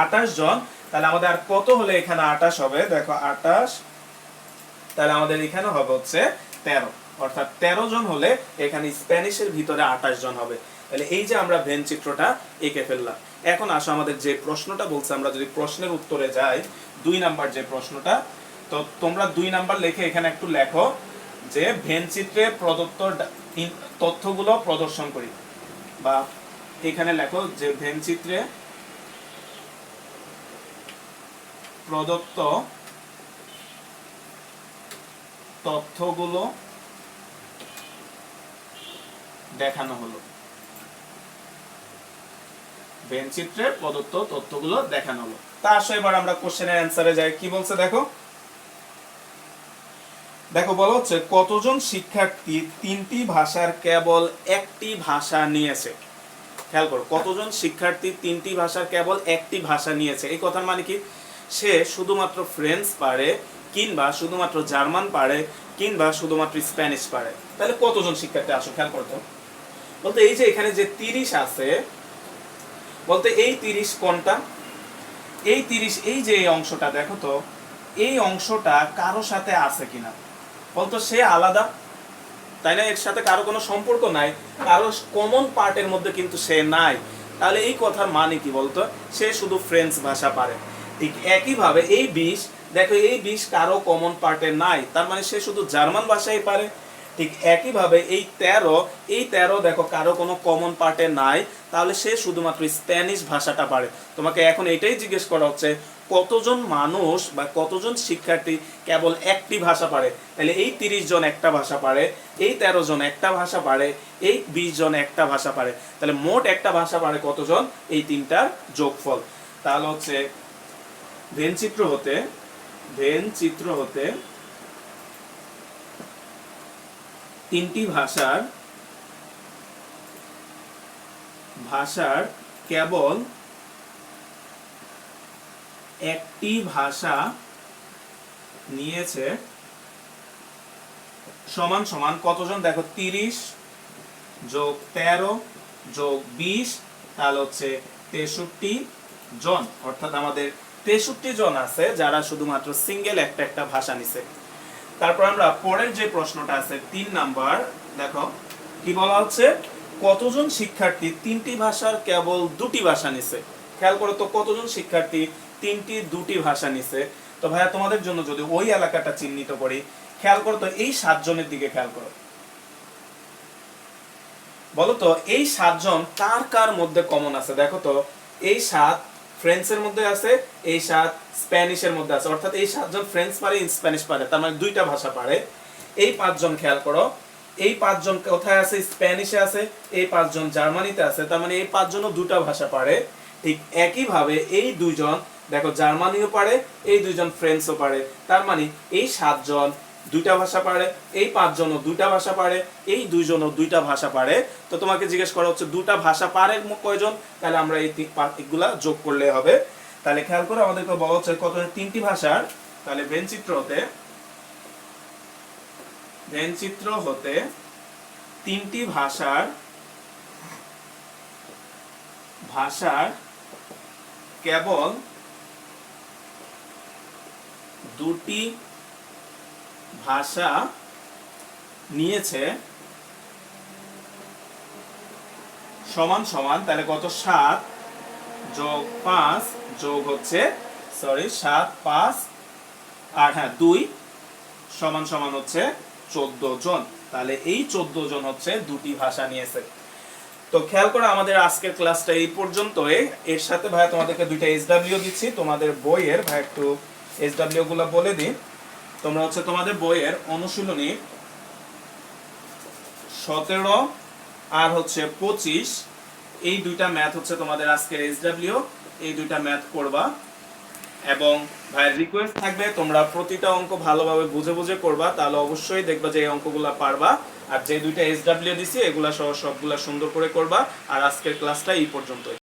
28 জন, তাহলে আমাদের আর কত হলে এখানে 28 হবে, দেখো 28, তাহলে আমাদের এখানে হবে হচ্ছে 13, অর্থাৎ 13 জন হলে এখানে স্প্যানিশের ভিতরে 28 জন হবে। তাহলে এই যে আমরা ভেন চিত্রটা এঁকে ফেললাম। এখন আসো আমাদের যে প্রশ্নটা বলছে, আমরা যদি প্রশ্নের উত্তরে যাই, 2 নাম্বার যে প্রশ্নটা, তো তোমরা 2 নাম্বার লিখে এখানে একটু লেখো যে ভেন চিত্রে প্রদত্ত তথ্যগুলো প্রদর্শন করি, বা এখানে লেখো যে ভেন চিত্রে প্রদত্ত তথ্যগুলো দেখানো হলো, ভেন চিত্রে প্রদত্ত তথ্যগুলো দেখানো হলো। তা আসো এবার আমরা কোশ্চেনের অ্যানসারে যাই, কি বলছে দেখো, দেখো বলা হচ্ছে কতজন শিক্ষার্থী 3টি ভাষার কেবল একটি ভাষা নিয়েছে। খেয়াল করো, কতজন শিক্ষার্থী 3টি ভাষার কেবল একটি ভাষা নিয়েছে, এই কথার মানে কি, সে শুধুমাত্র ফ্রেঞ্চ পারে, কিংবা শুধুমাত্র জার্মান পারে, কিংবা শুধুমাত্র স্প্যানিশ পারে। তাহলে কতজন শিক্ষার্থী, আসো খেয়াল করতো, বলতে এই যে এখানে যে 30 আছে, বলতে এই 30 কোনটা, এই 30, এই যে এই অংশটা দেখো তো, এই অংশটা কারো সাথে আছে কিনা, বলতো সে আলাদা, তাই না, এর সাথে কারো কোনো সম্পর্ক নাই, কারো কমন পার্টের মধ্যে কিন্তু সে নাই। তাহলে এই কথার মানে কি বলতো, সে শুধু ফ্রেঞ্চ ভাষা পারে। ঠিক একইভাবে এই 20, দেখো এই 20 কারো কমন পার্টের নাই, তার মানে সে শুধু জার্মান ভাষাই পারে। ঠিক একইভাবে এই 13 দেখো কারো কোনো কমন পার্টে নাই, তাহলে সে শুধুমাত্র স্প্যানিশ ভাষাটা পারে। তোমাকে এখন এটাই জিজ্ঞেস করা হচ্ছে কতজন মানুষ বা কতজন শিক্ষার্থী কেবল একটি ভাষা পারে, তাহলে এই 30 জন একটা ভাষা পারে, এই 13 জন একটা ভাষা পারে, এই 20 জন একটা ভাষা পারে, তাহলে মোট একটা ভাষা পারে কতজন, এই তিনটার যোগফল। তাহলে হচ্ছে ভেন চিত্র হতে 3টি ভাষার কেবল একটি ভাষা নিয়েছে সমান সমান কতজন, দেখো 30 যোগ 13 যোগ 20, তাহলে হচ্ছে 63 জন, অর্থাৎ আমাদের 63 জন আছে যারা শুধুমাত্র সিঙ্গেল একটা ভাষা নিছে। তারপর আমরা পরের যে প্রশ্নটা আছে 3 নাম্বার, দেখো কি বলা হচ্ছে, কতজন শিক্ষার্থী 3টি ভাষার কেবল 2টি ভাষা নিছে। খেয়াল করো তো কতজন শিক্ষার্থী 2টি ভাষা নিছে। তো ভাইয়া তোমাদের জন্য যদি ওই এলাকাটা চিহ্নিত করি, খেয়াল করো তো এই 7 জনের দিকে খেয়াল করো, বলো তো এই 7 জন কার কার মধ্যে কমন আছে, দেখো তো এই 7 ফ্রেঞ্চের মধ্যে আছে, এই 7 স্প্যানিশের মধ্যে আছে, অর্থাৎ এই 7 জন ফ্রেঞ্চ পারে, স্প্যানিশ পারে, তার মানে 2টা ভাষা পারে। এই 5 জন খেয়াল করো, এই 5 জন কোথায় আছে, স্প্যানিশে আছে, এই 5 জন জার্মানিতে আছে, তার মানে এই 5 জনও 2টা ভাষা পারে। ঠিক একই ভাবে এই 2 জন দেখো জার্মানিও পারে, এই 2 জন ফ্রেঞ্চও পারে, তার মানে এই 7 জন 2টা ভাষা পারে, এই 5 জনও 2টা ভাষা পারে, এই 2 জনও 2টা ভাষা পারে। তো তোমাকে জিজ্ঞেস করা হচ্ছে 2টা ভাষা পারে কয়জন, তাহলে আমরা এই এগুলা যোগ করলে হবে। তাহলে খেয়াল করে আমাদেরকে বলা হচ্ছে কত, 3টি ভাষার, তাহলে ভেন চিত্র হতে 3টি ভাষার কেবল 2টি ভাষা নিয়েছে সমান সমান, তাহলে কত 7 যোগ 5 যোগ হচ্ছে 7 5 আর হ্যাঁ 2 সমান সমান হচ্ছে 14 জন। তাহলে এই 14 জন হচ্ছে দুটি ভাষা নিয়েছে। তো খেয়াল করে আমাদের আজকের ক্লাসটা এই পর্যন্তই। এর সাথে ভাই তোমাদেরকে দুইটা এসডব্লিউ দিচ্ছি তোমাদের বইয়ের, ভাই একটু এসডব্লিউ গুলো বলে দিই। তোমরা হচ্ছে তোমাদের বইয়ের অনুশীলনী 17 আর হচ্ছে 25 এই দুইটা ম্যাথ হচ্ছে তোমাদের আজকের এসডব্লিউ, এই দুইটা ম্যাথ করবা। এবং ভাইয়ের রিকোয়েস্ট থাকবে তোমরা প্রতিটা অঙ্ক ভালোভাবে বুঝে বুঝে করবা, তাহলে অবশ্যই দেখবা যে এই অঙ্কগুলো পারবা। আর যে দুইটা এসডব্লিউ দিছি এগুলা সহ সবগুলা সুন্দর করে করবা। আর আজকের ক্লাসটা এই পর্যন্তই।